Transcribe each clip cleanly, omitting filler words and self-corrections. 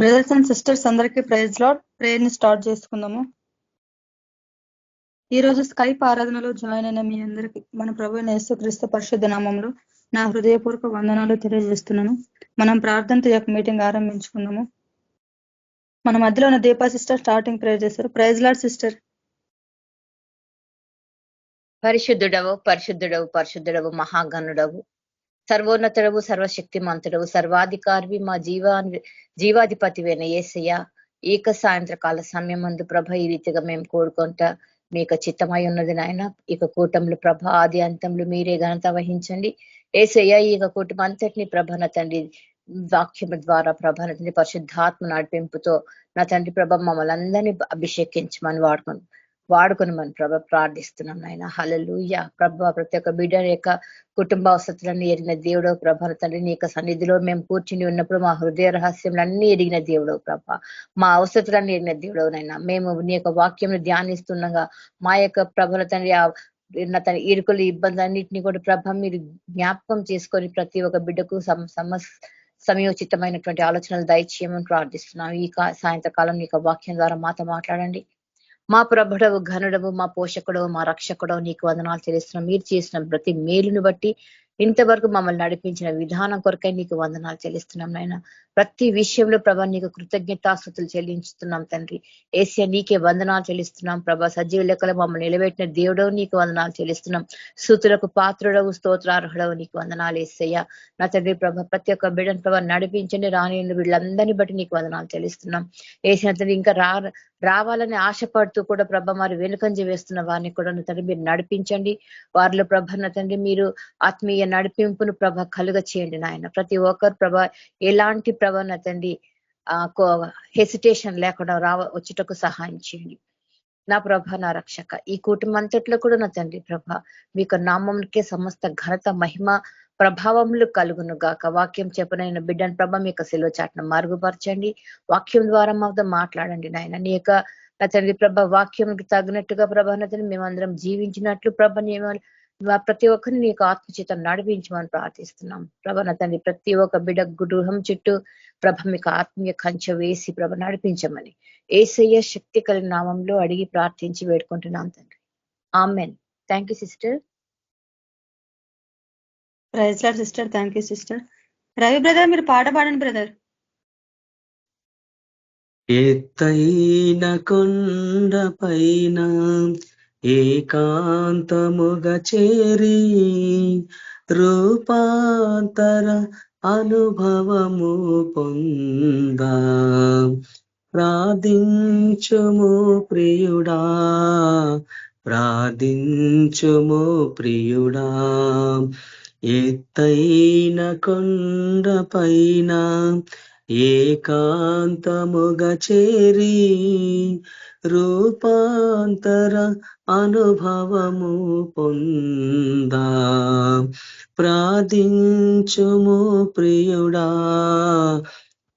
Brothers and sisters అందరికీ praise lord. Prayer ని start చేసుకుందాము. ఈ రోజు స్కైప్ ఆరాధనలో జాయిన్ అయిన మీ అందరికీ మన ప్రభువైన యేసుక్రీస్తు పరిశుద్ధ నామములో నా హృదయపూర్వక వందనాలు తెలియజేస్తున్నాను. మనం ప్రార్థనతో యొక్క మీటింగ్ ఆరంభించుకుందాము. మన మధ్యలో ఉన్న దీపా సిస్టర్ స్టార్టింగ్ ప్రేయర్ చేశారు. Praise lord sister. పరిశుద్ధుడవు పరిశుద్ధుడవు పరిశుద్ధుడవు మహాగణుడవు సర్వోన్నతుడవు సర్వశక్తిమంతుడవు సర్వాధికారివి మా జీవాధిపతివైన యేసయ్య ఏక సాయంత్రకాల సమయం ముందు ప్రభ ఈ రీతిగా మేము కోరుకుంటా మీకు చిత్తమై ఉన్నది నాయన. ఇక కూటములు ప్రభ ఆది అంతంలో మీరే ఘనత వహించండి యేసయ్య. ఇక కూటమి అంతటిని ప్రభ నా తండ్రి వాక్యము ద్వారా ప్రభ నా తండ్రి పరిశుద్ధాత్మ నడిపింపుతో నా తండ్రి ప్రభ మమ్మల్ని అందరినీ అభిషేకించమని వాడుకొని మన ప్రభ ప్రార్థిస్తున్నాం నాయన. హల్లెలూయా. ప్రభ ప్రతి ఒక్క బిడ్డ యొక్క కుటుంబ అవసరాలన్నీ ఎరిగిన దేవుడో ప్రభ తండ్రి నీ యొక్క సన్నిధిలో మేము కూర్చుని ఉన్నప్పుడు మా హృదయ రహస్యంలన్నీ ఎరిగిన దేవుడో ప్రభ, మా అవసరాలన్నీ ఎరిగిన దేవుడవు నైనా. మేము నీ యొక్క వాక్యం ధ్యానిస్తుండగా మా యొక్క ప్రభల తండ్రి నా తన ఇరుకులు ఇబ్బందులన్నింటినీ కూడా ప్రభ మీరు జ్ఞాపకం చేసుకొని ప్రతి ఒక్క బిడ్డకు సమయోచితమైనటువంటి ఆలోచనలు దయచేయమని ప్రార్థిస్తున్నాం. ఈ సాయంత్రకాలం నీ యొక్క వాక్యం ద్వారా మాతో మాట్లాడండి. మా ప్రభుడవు ఘనుడవు మా పోషకుడవు మా రక్షకుడవు నీకు వందనాలు చెల్లిస్తున్నాం. మీరు చేసిన ప్రతి మేలును బట్టి ఇంతవరకు మమ్మల్ని నడిపించిన విధానం కొరకై నీకు వందనాలు చెల్లిస్తున్నాం నాయన. ప్రతి విషయంలో ప్రభా నీకు కృతజ్ఞతాస్తుతులు చెల్లించుతున్నాం తండ్రి. ఏసియా నీకే వందనాలు చెల్లిస్తున్నాం ప్రభా. సజీవ లెక్కలు మమ్మల్ని నిలబెట్టిన దేవుడవు నీకు వందనాలు చెల్లిస్తున్నాం. స్తుతులకు పాత్రుడవు స్తోత్రార్హుడవు నీకు వందనాలు ఏసయ్యా. నా తండ్రి ప్రభ ప్రతి ఒక్క బిడ్డను ప్రభా నడిపించండి. రాని వీళ్ళందరినీ బట్టి నీకు వందనాలు చెల్లిస్తున్నాం. ఏసిన తండ్రి ఇంకా రావాలని ఆశపడుతూ కూడా ప్రభ మరి వెనుకంజ వేస్తున్న వారిని కూడా నా తండ్రి మీరు నడిపించండి. వారిలో ప్రభ నా తండ్రి మీరు ఆత్మీయ నడిపింపును ప్రభ కలుగ చేయండి నాయన. ప్రతి ఒక్కరు ప్రభ ఎలాంటి ప్రభ నా తండ్రి హెసిటేషన్ లేకుండా వచ్చుటకు సహాయం చేయండి నా ప్రభ నా రక్షక. ఈ కుటుంబం అంతట్లో కూడా నా తండ్రి ప్రభ మీకు నామంకే సమస్త ఘనత మహిమ ప్రభావములు కలుగును గాక. వాక్యం చెప్పనైన బిడ్డను ప్రభ మీకు సెలవు చాటును మరుగుపరచండి. వాక్యం ద్వారా మాతో మాట్లాడండి నాయన. నీ యొక్క నా తండ్రి ప్రభ వాక్యంకి తగినట్టుగా ప్రభ నా తండ్రి మేమందరం జీవించినట్లు ప్రభ ప్రతి ఒక్కరిని నీకు ఆత్మచేత నడిపించమని ప్రార్థిస్తున్నాం ప్రభ నా తండ్రి. ప్రతి ఒక్క బిడ్డ గృహం చుట్టూ ప్రభ మీకు ఆత్మీయ కంచె వేసి ప్రభ నడిపించమని యేసయ్య శక్తి కలిగిన నామంలో అడిగి ప్రార్థించి వేడుకుంటున్నాం తండ్రి. Amen. Thank you sister. Praise lord sister. Thank you sister. Ravi brother మీరు పాట పాడండి బ్రదర్. ఎత్తైన కొండ పైన ఏకాంతముగా చేరి రూపాంతర అనుభవము పొందా ప్రార్థించుము ప్రియుడా, ప్రార్థించుము ప్రియుడా. ఎత్తైన కొండ పైన ఏకాంతముగా చేరి రూపాంతర అనుభవము పొందా ప్రార్థించుము ప్రియుడా,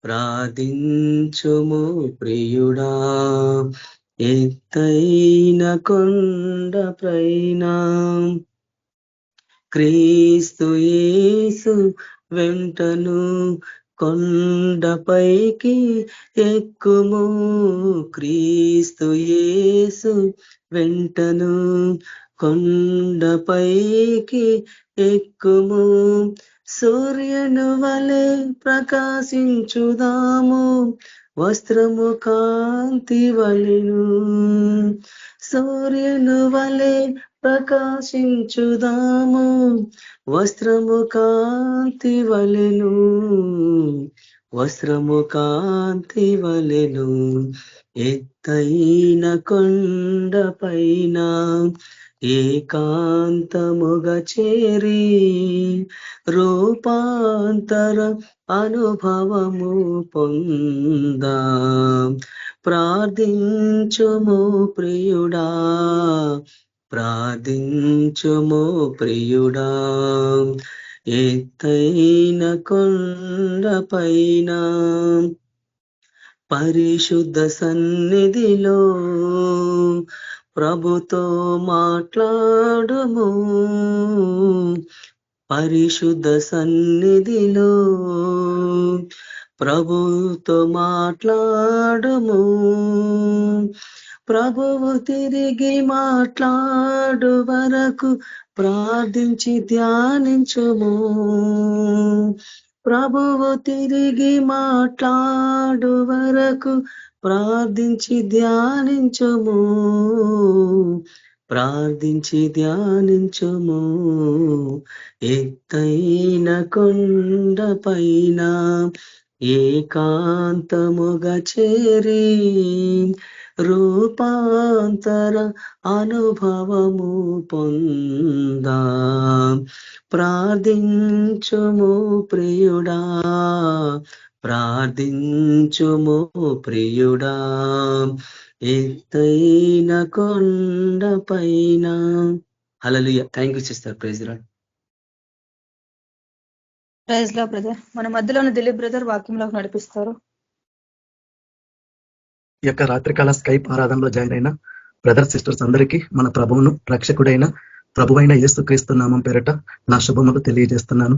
ప్రార్థించుము ప్రియుడా. ఎత్తైన కొండ పైన క్రీస్తు యేసు వెంటను కొండపైకి ఎక్కుము, క్రీస్తు యేసు వెంటను కొండపైకి ఎక్కుము. సూర్యుని వలె ప్రకాశించుదాము, వస్త్రము కాంతి వలెను. సూర్యుని వలె ప్రకాశించుదాము, వస్త్రము కాంతి వలెను, వస్త్రము కాంతి వలెను. ఎత్తైన కొండ పైన ఏకాంతముగా చేరి రూపాంతర అనుభవము పొందా ప్రార్థించుము ప్రియుడా, ప్రార్థించుము ప్రియుడా. ఎత్తైన కొండ పైన పరిశుద్ధ సన్నిధిలో ప్రభుతో మాట్లాడుము, పరిశుద్ధ సన్నిధిలో ప్రభుతో మాట్లాడుము. ప్రభువు తిరిగి మాట్లాడు వరకు ప్రార్థించి ధ్యానించుము. ప్రభువు తిరిగి మాట్లాడు వరకు ప్రార్థించి ధ్యానించుము. ప్రార్థించి ధ్యానించుము. ఎత్తైన కొండ పైన ఏకాంతముగా చేరి రూపాంతర అనుభవము పొందా. ప్రార్థించుము ప్రియుడా, ప్రార్థించుము ప్రియుడా, ఎత్తైన కొండ పైన. Hallelujah. Thank you sister. Praise lord. Praise lord brother. మన మధ్యలోని దిలీప్ బ్రదర్ వాక్యంలోకి నడిపిస్తారు. ఈ యొక్క రాత్రికాల స్కైప్ ఆరాధనలో జాయిన్ అయిన బ్రదర్ సిస్టర్స్ అందరికీ మన ప్రభువును రక్షకుడైన ప్రభువైన యేసుక్రీస్తు నామం పేరట నా శుభములు తెలియజేస్తున్నాను.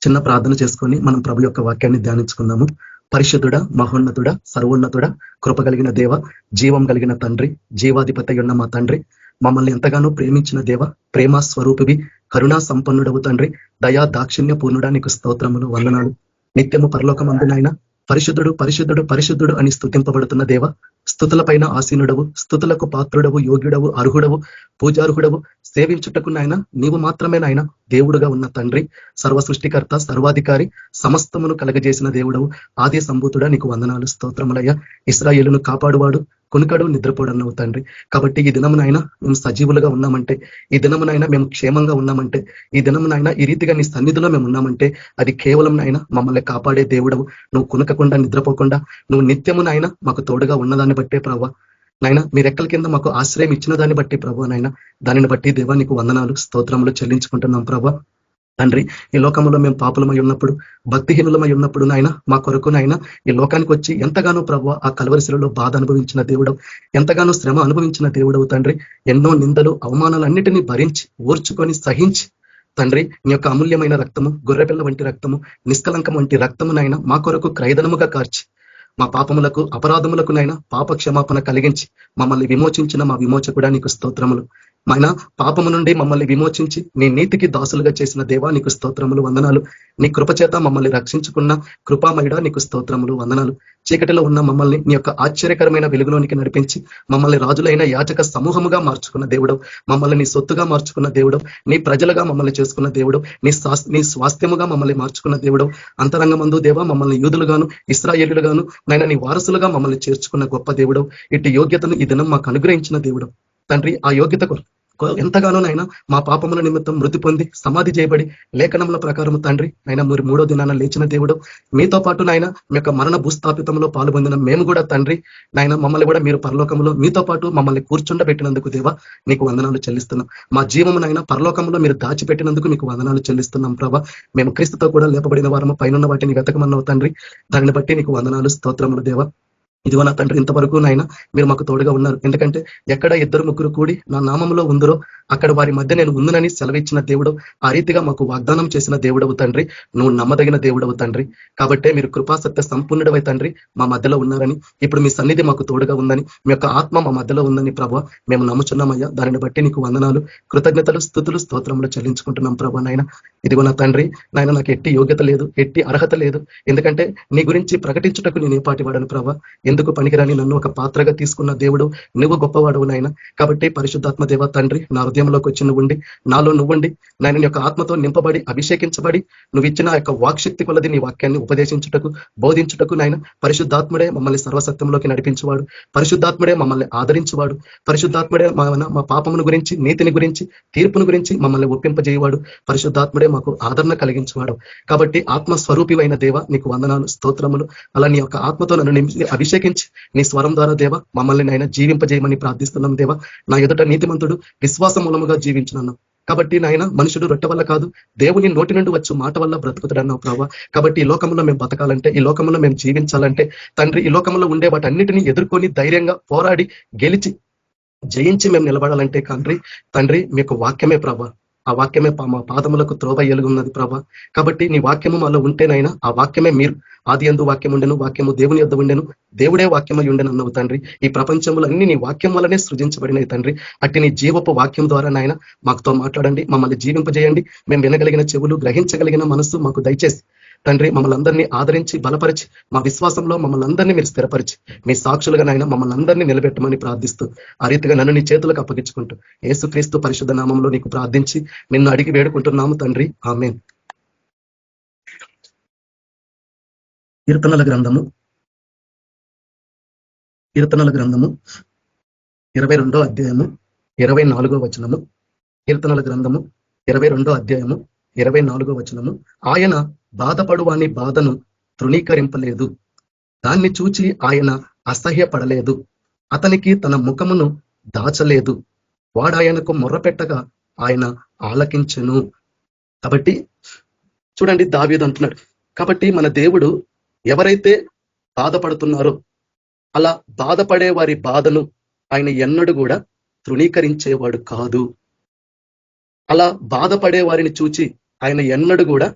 చిన్న ప్రార్థన చేసుకొని మనం ప్రభు యొక్క వాక్యాన్ని ధ్యానించుకుందాము. పరిశుద్ధుడ, మహోన్నతుడ, సర్వోన్నతుడ, కృప కలిగిన దేవ, జీవం కలిగిన తండ్రి, జీవాధిపతి ఉన్న మా తండ్రి, మమ్మల్ని ఎంతగానో ప్రేమించిన దేవ, ప్రేమ స్వరూపివి, కరుణా సంపన్నుడవు తండ్రి, దయా దాక్షిణ్య పూర్ణుడా నీకు స్తోత్రములు, వందనాలు. నిత్యము పరలోకమందునైనా పరిశుద్ధుడు పరిశుద్ధుడు పరిశుద్ధుడు అని స్తుతింపబడుతున్న దేవ, స్తుతుల పైన ఆసీనుడవు, స్తుతులకు పాత్రుడవు, యోగ్యుడవు, అర్హుడవు, పూజార్హుడవు, సేవించుటకు నాయన నీవు మాత్రమే నాయన దేవుడుగా ఉన్న తండ్రి, సర్వ సృష్టికర్త, సర్వాధికారి, సమస్తమును కలగజేసిన దేవుడవు, ఆది సంభూతుడా నీకు వందనాలు, స్తోత్రములయ్యా. ఇశ్రాయేలును కాపాడువాడు, కునుకడు, నిద్రపోడన్నావు తండ్రి. కాబట్టి ఈ దినమునైనా మేము సజీవులుగా ఉన్నామంటే, ఈ దినమునైనా మేము క్షేమంగా ఉన్నామంటే, ఈ దినమునైనా ఈ రీతిగా నీ సన్నిధిలో మేము ఉన్నామంటే అది కేవలం నాయన మమ్మల్ని కాపాడే దేవుడవు. నువ్వు కునకకుండా, నిద్రపోకుండా, నువ్వు నిత్యమునైనా మాకు తోడుగా ఉన్నదాన్ని బట్టే ప్రభావ నాయన, మీ రెక్కల కింద మాకు ఆశ్రయం ఇచ్చిన దాన్ని బట్టి ప్రభు నాయన, దానిని బట్టి దేవా నీకు వందనాలు, స్తోత్రములు చెల్లించుకుంటున్నాం ప్రభా. తండ్రి, ఈ లోకంలో మేము పాపులమై ఉన్నప్పుడు, భక్తిహీనులమై ఉన్నప్పుడు నాయన మా కొరకు నాయన ఈ లోకానికి వచ్చి ఎంతగానో ప్రభు ఆ కలవరిశిలలో బాధ అనుభవించిన దేవుడవు, ఎంతగానో శ్రమ అనుభవించిన దేవుడవు తండ్రి. ఎన్నో నిందలు, అవమానాలన్నిటినీ భరించి, ఓర్చుకొని, సహించి తండ్రి నీ యొక్క అమూల్యమైన రక్తము, గొర్రెపిల్ల వంటి రక్తము, నిష్కలంకం వంటి రక్తమునైనా మా కొరకు క్రయధనముగా కార్చి, మా పాపములకు, అపరాధములకునైనా పాప క్షమాపణ కలిగించి మమ్మల్ని విమోచించిన మా విమోచకుడా నీకు స్తోత్రములు. ఆయన పాపము నుండి మమ్మల్ని విమోచించి నీ నీతికి దాసులుగా చేసిన దేవా నీకు స్తోత్రములు, వందనాలు. నీ కృపచేత మమ్మల్ని రక్షించుకున్న కృపామయుడా నీకు స్తోత్రములు, వందనాలు. చీకటిలో ఉన్న మమ్మల్ని నీ యొక్క ఆశ్చర్యకరమైన వెలుగులోనికి నడిపించి మమ్మల్ని రాజులైన యాజక సమూహముగా మార్చుకున్న దేవుడవు, మమ్మల్ని నీ సొత్తుగా మార్చుకున్న దేవుడవు, నీ ప్రజలుగా మమ్మల్ని చేసుకున్న దేవుడవు, నీ స్వాస్థ్యముగా మమ్మల్ని మార్చుకున్న దేవుడవు. అంతరంగమందు దేవా మమ్మల్ని యూదులుగాను, ఇశ్రాయేలుగాను నైనా నీ వారసులుగా మమ్మల్ని చేర్చుకున్న గొప్ప దేవుడవు. ఇటు యోగ్యతను ఈ దినం మాకు అనుగ్రహించిన దేవుడవు తండ్రి. ఆ యోగ్యతకు ఎంతగానో నైనా మా పాపముల నిమిత్తం మృతి పొంది సమాధి చేయబడి లేఖనముల ప్రకారం తండ్రి అయినా మీరు 3వ దినాన లేచిన దేవుడు, మీతో పాటు నాయన మీ యొక్క మరణ భూస్థాపితంలో పాల్పొందిన మేము కూడా తండ్రి నాయన మమ్మల్ని కూడా మీరు పరలోకంలో మీతో పాటు మమ్మల్ని కూర్చుండబెట్టినందుకు దేవా నీకు వందనాలు చెల్లిస్తున్నాం. మా జీవమునైనా పరలోకంలో మీరు దాచిపెట్టినందుకు మీకు వందనాలు చెల్లిస్తున్నాం ప్రభా. మేము క్రీస్తుతో కూడా లేపబడిన వారము, పైన వాటిని వెతకమన్నావు తండ్రి, దానిని బట్టి నీకు వందనాలు, స్తోత్రములు దేవా. ఇదిగో నా తండ్రి, ఇంతవరకు నాయన మీరు మాకు తోడుగా ఉన్నారు. ఎందుకంటే ఎక్కడ 2-3 కూడి నా నామంలో ఉందరో అక్కడ వారి మధ్య నేను ఉందునని సెలవిచ్చిన దేవుడు, ఆ రీతిగా మాకు వాగ్దానం చేసిన దేవుడవు తండ్రి. నువ్వు నమ్మదగిన దేవుడవు తండ్రి. కాబట్టే మీరు కృపాసత్య సంపూర్ణుడవై తండ్రి మా మధ్యలో ఉన్నారని, ఇప్పుడు మీ సన్నిధి మాకు తోడుగా ఉందని, మీ యొక్క ఆత్మ మా మధ్యలో ఉందని ప్రభా మేము నమ్ముచున్నామయ్యా. దానిని బట్టి నీకు వందనాలు, కృతజ్ఞతలు, స్తుతులు, స్తోత్రములు చెల్లించుకుంటున్నాం ప్రభా. నాయన ఇదిగో నా తండ్రి నాయన, నాకు ఎట్టి యోగ్యత లేదు, ఎట్టి అర్హత లేదు. ఎందుకంటే నీ గురించి ప్రకటించుటకు నేను ఏ పాటి వాడను ప్రభా. ఎందుకు పనికిరాని నన్ను ఒక పాత్రగా తీసుకున్న దేవుడు నువ్వు గొప్పవాడవు నాయన. కాబట్టి పరిశుద్ధాత్మ దేవ తండ్రి, నా హృదయంలోకి వచ్చి నువ్వుండి, నాలో నువ్వుండి నాయన నీ యొక్క ఆత్మతో నింపబడి అభిషేకించబడి నువ్వు ఇచ్చిన యొక్క వాక్శక్తి కొలది నీ వాక్యాన్ని ఉపదేశించుటకు, బోధించుటకు నాయన పరిశుద్ధాత్ముడే మమ్మల్ని సర్వసత్యంలోకి నడిపించేవాడు, పరిశుద్ధాత్ముడే మమ్మల్ని ఆదరించేవాడు, పరిశుద్ధాత్ముడే మా పాపమును గురించి, నీతిని గురించి, తీర్పును గురించి మమ్మల్ని ఒప్పింపజేయవాడు, పరిశుద్ధాత్ముడే మాకు ఆదరణ కలిగించేవాడు. కాబట్టి ఆత్మస్వరూపివైన దేవ నీకు వందనాలు, స్తోత్రములు. అలా నీ యొక్క ఆత్మతో నన్ను అభిషేకించి నీ స్వరం ద్వారా దేవ మమ్మల్ని నాయన జీవింపజేయమని ప్రార్థిస్తున్నాం దేవ. నా ఎదుట నీతిమంతుడు విశ్వాస మూలముగా జీవించున్నాను. కాబట్టి నాయన మనుషుడు రొట్టె వల్ల కాదు, దేవుని నోటి నుండి వచ్చు మాట వల్ల బ్రతుకుతాడన్నావు ప్రభావ. కాబట్టి ఈ లోకంలో మేము బతకాలంటే, ఈ లోకంలో మేము జీవించాలంటే తండ్రి, ఈ లోకంలో ఉండే వాటన్నిటిని ఎదుర్కొని ధైర్యంగా పోరాడి గెలిచి జయించి మేము నిలబడాలంటే తండ్రి మీ యొక్క వాక్యమే ప్రభా. ఆ వాక్యమే మా పాదములకు త్రోవ ఎలుగున్నది ప్రభా. కాబట్టి నీ వాక్యము మాలో ఉంటేనైనా ఆ వాక్యమే మీరు. ఆది యందు వాక్యం ఉండెను, వాక్యము దేవుని యొద్ద ఉండెను, దేవుడే వాక్యమై ఉండెను అన్నవు తండ్రి. ఈ ప్రపంచంలో అన్ని నీ వాక్యం వల్లనే సృజించబడినవి తండ్రి. అట్టి నీ జీవపు వాక్యం ద్వారా నాయన మాకుతో మాట్లాడండి, మమ్మల్ని జీవింపజేయండి. మేము వినగలిగిన చెవులు, గ్రహించగలిగిన మనసు మాకు దయచేసి తండ్రి మమ్మల్ని అందరినీ ఆదరించి బలపరిచి మా విశ్వాసంలో మమ్మల్ని అందరినీ మీరు స్థిరపరిచి మీ సాక్షులుగా నాయన మమ్మల్ని అందరినీ నిలబెట్టమని ప్రార్థిస్తూ ఆ రీతిగా నన్ను నీ చేతులకు అప్పగించుకుంటూ యేసుక్రీస్తు పరిశుద్ధ నామంలో నీకు ప్రార్థించి నిన్ను అడిగి వేడుకుంటున్నాము తండ్రి, ఆమేన్. కీర్తనల గ్రంథము 22వ అధ్యాయము 24వ వచనము. కీర్తనల గ్రంథము 22వ అధ్యాయము 24వ వచనము. ఆయన బాధపడు వాని బాధను తృణీకరింపలేదు, దాన్ని చూచి ఆయన అసహ్యపడలేదు, అతనికి తన ముఖమును దాచలేదు, వాడాయనకు మొర్రపెట్టగా ఆయన ఆలకించెను. కాబట్టి చూడండి దావీదు అంటున్నాడు. కాబట్టి మన దేవుడు ఎవరైతే బాధపడుతున్నారో అలా బాధపడే వారి బాధను ఆయన ఎన్నడూ కూడా తృణీకరించేవాడు కాదు. అలా బాధపడే వారిని చూచి ఆయన ఎన్నడూ కూడా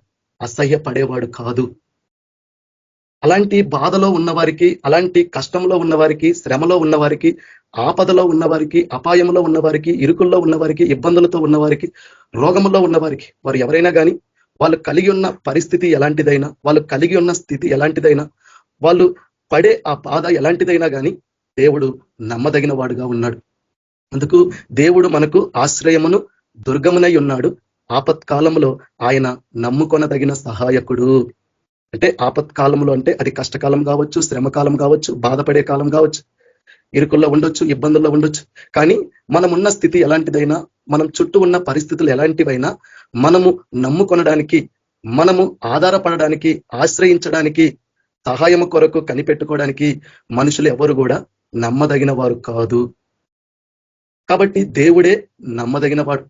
అసహ్యపడేవాడు కాదు. అలాంటి బాధలో ఉన్నవారికి, అలాంటి కష్టంలో ఉన్నవారికి, శ్రమలో ఉన్నవారికి, ఆపదలో ఉన్నవారికి, అపాయంలో ఉన్నవారికి, ఇరుకుల్లో ఉన్నవారికి, ఇబ్బందులతో ఉన్నవారికి, రోగములో ఉన్నవారికి, వారు ఎవరైనా కానీ వాళ్ళు కలిగి ఉన్న పరిస్థితి ఎలాంటిదైనా, వాళ్ళు కలిగి ఉన్న స్థితి ఎలాంటిదైనా, వాళ్ళు పడే ఆ బాధ ఎలాంటిదైనా కానీ దేవుడు నమ్మదగిన వాడుగా ఉన్నాడు. అందుకు దేవుడు మనకు ఆశ్రయమును దుర్గమునై ఉన్నాడు. ఆపత్కాలంలో ఆయన నమ్ముకొనదగిన సహాయకుడు. అంటే ఆపత్కాలంలో అంటే అది కష్టకాలం కావచ్చు, శ్రమకాలం కావచ్చు, బాధపడే కాలం కావచ్చు, ఇరుకుల్లో ఉండొచ్చు, ఇబ్బందుల్లో ఉండొచ్చు. కానీ మనం ఉన్న స్థితి ఎలాంటిదైనా, మనం చుట్టూ ఉన్న పరిస్థితులు ఎలాంటివైనా మనము నమ్ముకొనడానికి, మనము ఆధారపడడానికి, ఆశ్రయించడానికి, సహాయము కొరకు కనిపెట్టుకోవడానికి మనుషులు ఎవరు కూడా నమ్మదగిన వారు కాదు. కాబట్టి దేవుడే నమ్మదగిన వాడు.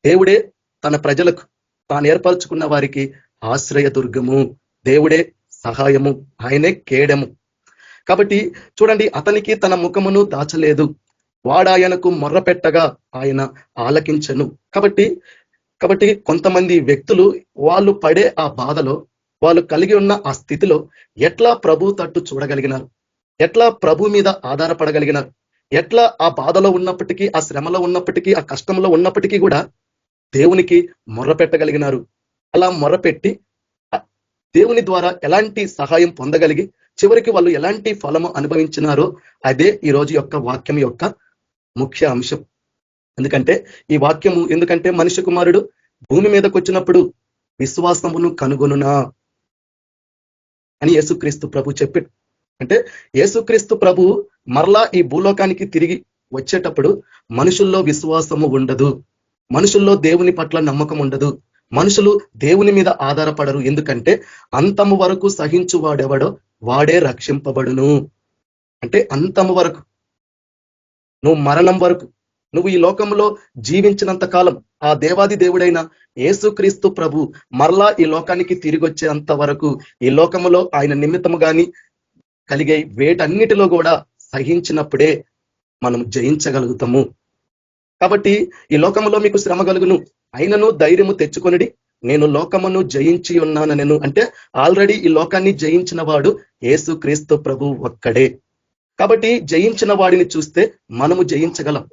దేవుడే తన ప్రజలకు తాను ఏర్పరచుకున్న వారికి ఆశ్రయ దుర్గము, దేవుడే సహాయము, ఆయనే కేడము. కాబట్టి చూడండి, అతనికి తన ముఖమును దాచలేదు, వాడాయనకు మొర్రపెట్టగా ఆయన ఆలకించెను. కాబట్టి కొంతమంది వ్యక్తులు వాళ్ళు పడే ఆ బాధలో, వాళ్ళు కలిగి ఉన్న ఆ స్థితిలో ఎట్లా ప్రభు తట్టు చూడగలిగినారు, ఎట్లా ప్రభు మీద ఆధారపడగలిగినారు, ఎట్లా ఆ బాధలో ఉన్నప్పటికీ, ఆ శ్రమలో ఉన్నప్పటికీ, ఆ కష్టంలో ఉన్నప్పటికీ కూడా దేవునికి మొర్రపెట్టగలిగినారు. అలా మొర్రపెట్టి దేవుని ద్వారా ఎలాంటి సహాయం పొందగలిగి చివరికి వాళ్ళు ఎలాంటి ఫలము అనుభవించినారో అదే ఈ రోజు యొక్క వాక్యం యొక్క ముఖ్య అంశం. ఈ వాక్యము ఎందుకంటే మనిషి కుమారుడు భూమి మీదకి వచ్చినప్పుడు విశ్వాసమును కనుగొనునా అని యేసుక్రీస్తు ప్రభు చెప్పాడు. అంటే యేసుక్రీస్తు ప్రభు మరలా ఈ భూలోకానికి తిరిగి వచ్చేటప్పుడు మనుషుల్లో విశ్వాసము ఉండదు, మనుషుల్లో దేవుని పట్ల నమ్మకం ఉండదు, మనుషులు దేవుని మీద ఆధారపడరు. ఎందుకంటే అంతము వరకు సహించువాడెవడో వాడే రక్షింపబడును. అంటే అంతము వరకు, నువ్వు మరణం వరకు, నువ్వు ఈ లోకంలో జీవించినంత కాలం ఆ దేవాది దేవుడైన యేసుక్రీస్తు ప్రభు మరలా ఈ లోకానికి తిరిగి వచ్చేంత వరకు ఈ లోకములో ఆయన నిమిత్తము గాని కలిగే వేటన్నిటిలో కూడా సహించినప్పుడే మనం జయించగలుగుతాము. కాబట్టి ఈ లోకములో మీకు శ్రమ కలుగును, అయినను ధైర్యము తెచ్చుకొనిడి, నేను లోకమును జయించి ఉన్నానను. అంటే ఆల్రెడీ ఈ లోకాన్ని జయించిన వాడు యేసుక్రీస్తు ప్రభు ఒక్కడే. కాబట్టి జయించిన వాడిని చూస్తే మనము జయించగలం.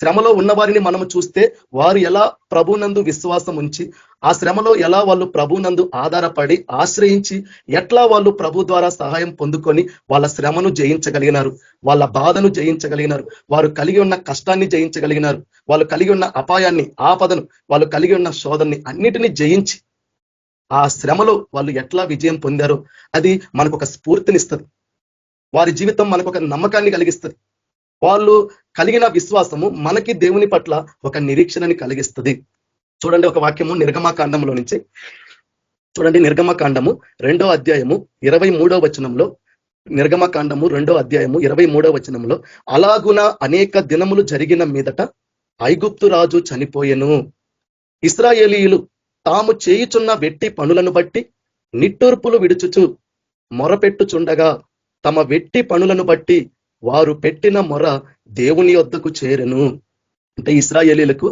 శ్రమలో ఉన్న వారిని మనము చూస్తే వారు ఎలా ప్రభునందు విశ్వాసం ఉంచి, ఆ శ్రమలో ఎలా వాళ్ళు ప్రభునందు ఆధారపడి ఆశ్రయించి ఎట్లా వాళ్ళు ప్రభు ద్వారా సహాయం పొందుకొని వాళ్ళ శ్రమను జయించగలిగినారు, వాళ్ళ బాధను జయించగలిగినారు, వారు కలిగి ఉన్న కష్టాన్ని జయించగలిగినారు, వాళ్ళు కలిగి ఉన్న అపాయాన్ని, ఆపదను, వాళ్ళు కలిగి ఉన్న శోధనని అన్నిటినీ జయించి ఆ శ్రమలో వాళ్ళు ఎట్లా విజయం పొందారో అది మనకు ఒక స్ఫూర్తినిస్తుంది. వారి జీవితం మనకు ఒక నమ్మకాన్ని కలిగిస్తుంది. వాళ్ళు కలిగిన విశ్వాసము మనకి దేవుని పట్ల ఒక నిరీక్షణని కలిగిస్తుంది. చూడండి ఒక వాక్యము నిర్గమకాండంలో నుంచి చూడండి. నిర్గమకాండము 2వ అధ్యాయము 23వ వచనంలో, నిర్గమకాండము 2వ అధ్యాయము 23వ వచనంలో, అలాగున అనేక దినములు జరిగిన మీదట ఐగుప్తు రాజు చనిపోయెను. ఇశ్రాయేలీయులు తాము చేయుచున్న వెట్టి పనులను బట్టి నిట్టూర్పులు విడుచుచు మొరపెట్టుచుండగా తమ వెట్టి పనులను బట్టి వారు పెట్టిన మొర దేవుని యొద్దకు చేరెను. అంటే ఇశ్రాయేలీలకు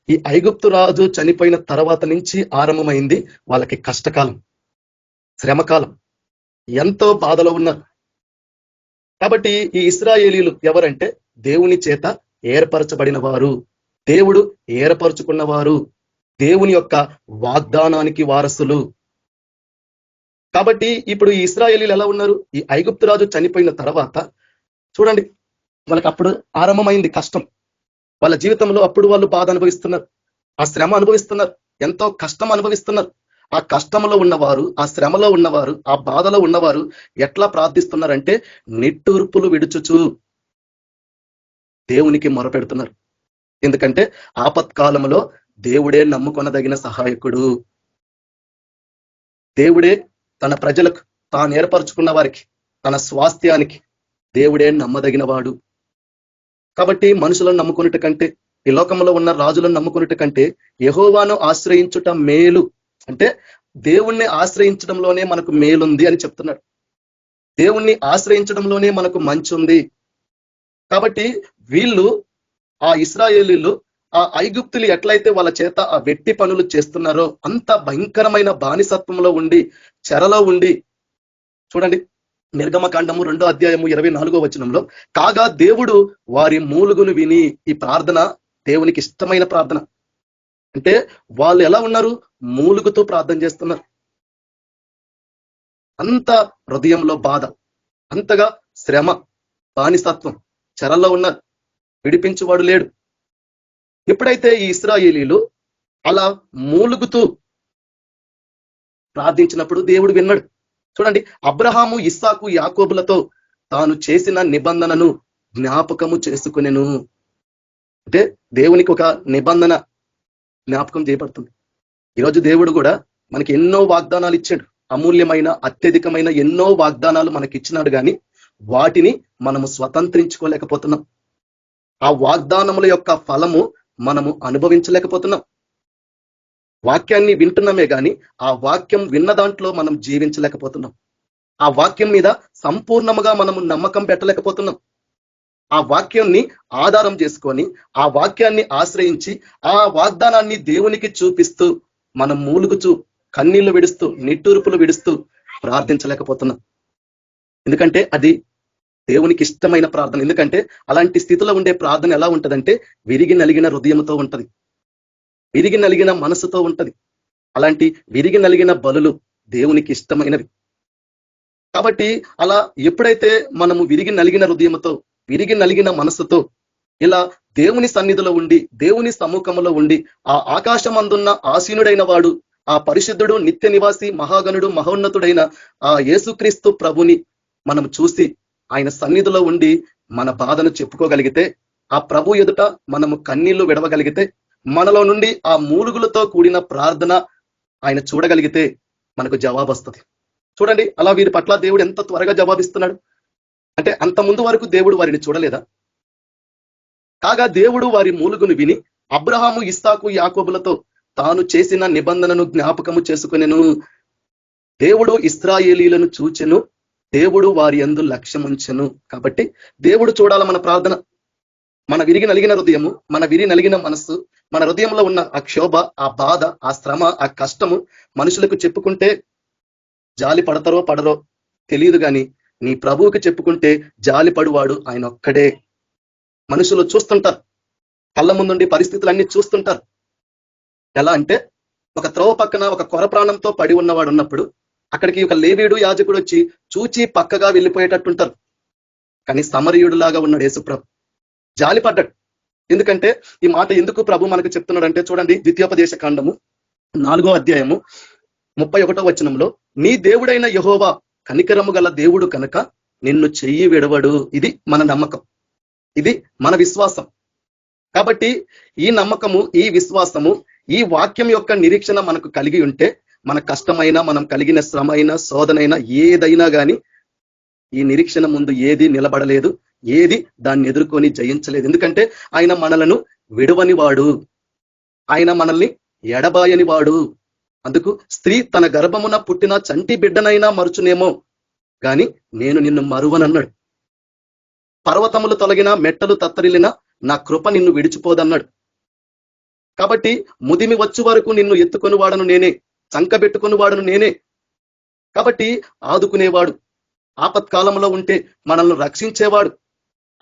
ఈ ఐగుప్తు రాజు చనిపోయిన తర్వాత నుంచి ఆరంభమైంది వాళ్ళకి కష్టకాలం, శ్రమకాలం, ఎంతో బాధలో ఉన్నారు. కాబట్టి ఈ ఇశ్రాయేలీలు ఎవరంటే దేవుని చేత ఏర్పరచబడిన వారు, దేవుడు ఏర్పరచుకున్నవారు, దేవుని యొక్క వాగ్దానానికి వారసులు. కాబట్టి ఇప్పుడు ఈ ఇశ్రాయేలీలు ఎలా ఉన్నారు? ఈ ఐగుప్తు రాజు చనిపోయిన తర్వాత చూడండి, వాళ్ళకి అప్పుడు ఆరంభమైంది కష్టం. వాళ్ళ జీవితంలో అప్పుడు వాళ్ళు బాధ అనుభవిస్తున్నారు, ఆ శ్రమ అనుభవిస్తున్నారు, ఎంతో కష్టం అనుభవిస్తున్నారు. ఆ కష్టంలో ఉన్నవారు, ఆ శ్రమలో ఉన్నవారు, ఆ బాధలో ఉన్నవారు ఎట్లా ప్రార్థిస్తున్నారంటే నిట్టూర్పులు విడుచుచు దేవునికి మొరపెడుతున్నారు. ఎందుకంటే ఆపత్కాలంలో దేవుడే నమ్ముకొనదగిన సహాయకుడు. దేవుడే తన ప్రజలకు, తాను ఏర్పరచుకున్న వారికి, తన స్వాస్థ్యానికి దేవుడే నమ్మదగిన వాడు. కాబట్టి మనుషులను నమ్ముకున్నట్టు కంటే, ఈ లోకంలో ఉన్న రాజులను నమ్ముకున్నట్టు కంటే యెహోవాను ఆశ్రయించుట మేలు. అంటే దేవుణ్ణి ఆశ్రయించడంలోనే మనకు మేలుంది అని చెప్తున్నాడు. దేవుణ్ణి ఆశ్రయించడంలోనే మనకు మంచి ఉంది. కాబట్టి వీళ్ళు, ఆ ఇశ్రాయేలీలు, ఆ ఐగుప్తులు ఎట్లయితే వాళ్ళ చేత ఆ వెట్టి పనులు చేస్తున్నారో అంత భయంకరమైన బానిసత్వంలో ఉండి, చెరలో ఉండి, చూడండి నిర్గమకాండము 2వ అధ్యాయము 24వ వచనంలో, కాగా దేవుడు వారి మూలుగును విని, ఈ ప్రార్థన దేవునికి ఇష్టమైన ప్రార్థన. అంటే వాళ్ళు ఎలా ఉన్నారు? మూలుగుతూ ప్రార్థన చేస్తున్నారు. అంత హృదయంలో బాధ, అంతగా శ్రమ, బానిసత్వం, చెరలో ఉన్నారు, విడిపించువాడు లేడు. ఎప్పుడైతే ఈ ఇశ్రాయేలీలు అలా మూలుగుతూ ప్రార్థించినప్పుడు దేవుడు విన్నాడు. చూడండి, అబ్రహాము, ఇస్సాకు, యాకోబులతో తాను చేసిన నిబంధనను జ్ఞాపకము చేసుకునేను. అంటే దేవునికి ఒక నిబంధన జ్ఞాపకం చేయబడుతుంది. ఈరోజు దేవుడు కూడా మనకి ఎన్నో వాగ్దానాలు ఇచ్చాడు, అమూల్యమైన, అత్యధికమైన ఎన్నో వాగ్దానాలు మనకి ఇచ్చినాడు. కానీ వాటిని మనము స్వతంత్రించుకోలేకపోతున్నాం. ఆ వాగ్దానముల యొక్క ఫలము మనము అనుభవించలేకపోతున్నాం. వాక్యాన్ని వింటున్నామే కానీ ఆ వాక్యం విన్న దాంట్లో మనం జీవించలేకపోతున్నాం. ఆ వాక్యం మీద సంపూర్ణముగా మనము నమ్మకం పెట్టలేకపోతున్నాం. ఆ వాక్యాన్ని ఆధారం చేసుకొని, ఆ వాక్యాన్ని ఆశ్రయించి, ఆ వాగ్దానాన్ని దేవునికి చూపిస్తూ మనం మూలుగుచూ, కన్నీళ్లు విడుస్తూ, నిట్టూర్పులు విడుస్తూ ప్రార్థించలేకపోతున్నాం. ఎందుకంటే అది దేవునికి ఇష్టమైన ప్రార్థన. ఎందుకంటే అలాంటి స్థితిలో ఉండే ప్రార్థన ఎలా ఉంటదంటే విరిగి నలిగిన హృదయంతో ఉంటది, విరిగి నలిగిన మనసుతో ఉంటది. అలాంటి విరిగి నలిగిన బలులు దేవునికి ఇష్టమైనవి. కాబట్టి అలా ఎప్పుడైతే మనము విరిగి నలిగిన హృదయంతో, విరిగి నలిగిన మనసుతో ఇలా దేవుని సన్నిధిలో ఉండి, దేవుని సముఖంలో ఉండి, ఆ ఆకాశమందున్న ఆసీనుడైన వాడు, ఆ పరిశుద్ధుడు, నిత్య నివాసి, మహాగణుడు, మహోన్నతుడైన ఆ యేసుక్రీస్తు ప్రభుని మనం చూసి ఆయన సన్నిధిలో ఉండి మన బాధను చెప్పుకోగలిగితే, ఆ ప్రభు ఎదుట మనము కన్నీళ్లు విడవగలిగితే, మనలో నుండి ఆ మూలుగులతో కూడిన ప్రార్థన ఆయన చూడగలిగితే మనకు జవాబు వస్తుంది. చూడండి, అలా వీరి పట్ల దేవుడు ఎంత త్వరగా జవాబిస్తున్నాడు అంటే, అంత ముందు వరకు దేవుడు వారిని చూడలేదా? కాగా దేవుడు వారి మూలుగును విని అబ్రహాము, ఇస్సాకు, యాకోబులతో తాను చేసిన నిబంధనను జ్ఞాపకము చేసుకునేను. దేవుడు ఇశ్రాయేలీలను చూచెను, దేవుడు వారి యందు లక్ష్యముంచెను. కాబట్టి దేవుడు చూడాల మన ప్రార్థన. మన విరిగి నలిగిన హృదయము, మన విరి నలిగిన మనస్సు, మన హృదయంలో ఉన్న ఆ క్షోభ, ఆ బాధ, ఆ శ్రమ, ఆ కష్టము మనుషులకు చెప్పుకుంటే జాలి పడతారో పడరో తెలియదు. కానీ నీ ప్రభువుకి చెప్పుకుంటే జాలి పడువాడు ఆయన ఒక్కడే. మనుషులు చూస్తుంటారు, కళ్ళ ముందుండి పరిస్థితులన్నీ చూస్తుంటారు. ఎలా అంటే, ఒక త్రోవ పక్కన ఒక కొర ప్రాణంతో పడి ఉన్నవాడు ఉన్నప్పుడు అక్కడికి ఒక లేవీయుడు, యాజకుడు వచ్చి చూచి పక్కగా వెళ్ళిపోయేటట్టుంటారు. కానీ సమరయుడు లాగా ఉన్నాడు యేసుప్రభు, జాలి పడ్డాడు. ఎందుకంటే ఈ మాట ఎందుకు ప్రభు మనకు చెప్తున్నాడు అంటే, చూడండి ద్వితీయోపదేశ కాండము 4వ అధ్యాయము 31వ వచనంలో, నీ దేవుడైన యెహోవా కనికరము గల దేవుడు కనుక నిన్ను చెయ్యి విడవడు. ఇది మన నమ్మకం, ఇది మన విశ్వాసం. కాబట్టి ఈ నమ్మకము, ఈ విశ్వాసము, ఈ వాక్యం యొక్క నిరీక్షణ మనకు కలిగి ఉంటే, మన కష్టమైన, మనం కలిగిన శ్రమైన, శోధనైనా, ఏదైనా కానీ ఈ నిరీక్షణ ముందు ఏది నిలబడలేదు, ఏది దాన్ని ఎదుర్కొని జయించలేదు. ఎందుకంటే ఆయన మనలను విడవని వాడు, ఆయన మనల్ని ఎడబాయని వాడు. అందుకు స్త్రీ తన గర్భమున పుట్టిన చంటి బిడ్డనైనా మరుచునేమో కానీ నేను నిన్ను మరువనన్నాడు. పర్వతములు తొలగిన, మెట్టలు తత్తరిల్లిన నా కృప నిన్ను విడిచిపోదన్నాడు. కాబట్టి ముదిమి వచ్చు వరకు నిన్ను ఎత్తుకొని వాడను నేనే, చంకబెట్టుకుని వాడను నేనే. కాబట్టి ఆదుకునేవాడు, ఆపత్కాలంలో ఉంటే మనల్ని రక్షించేవాడు,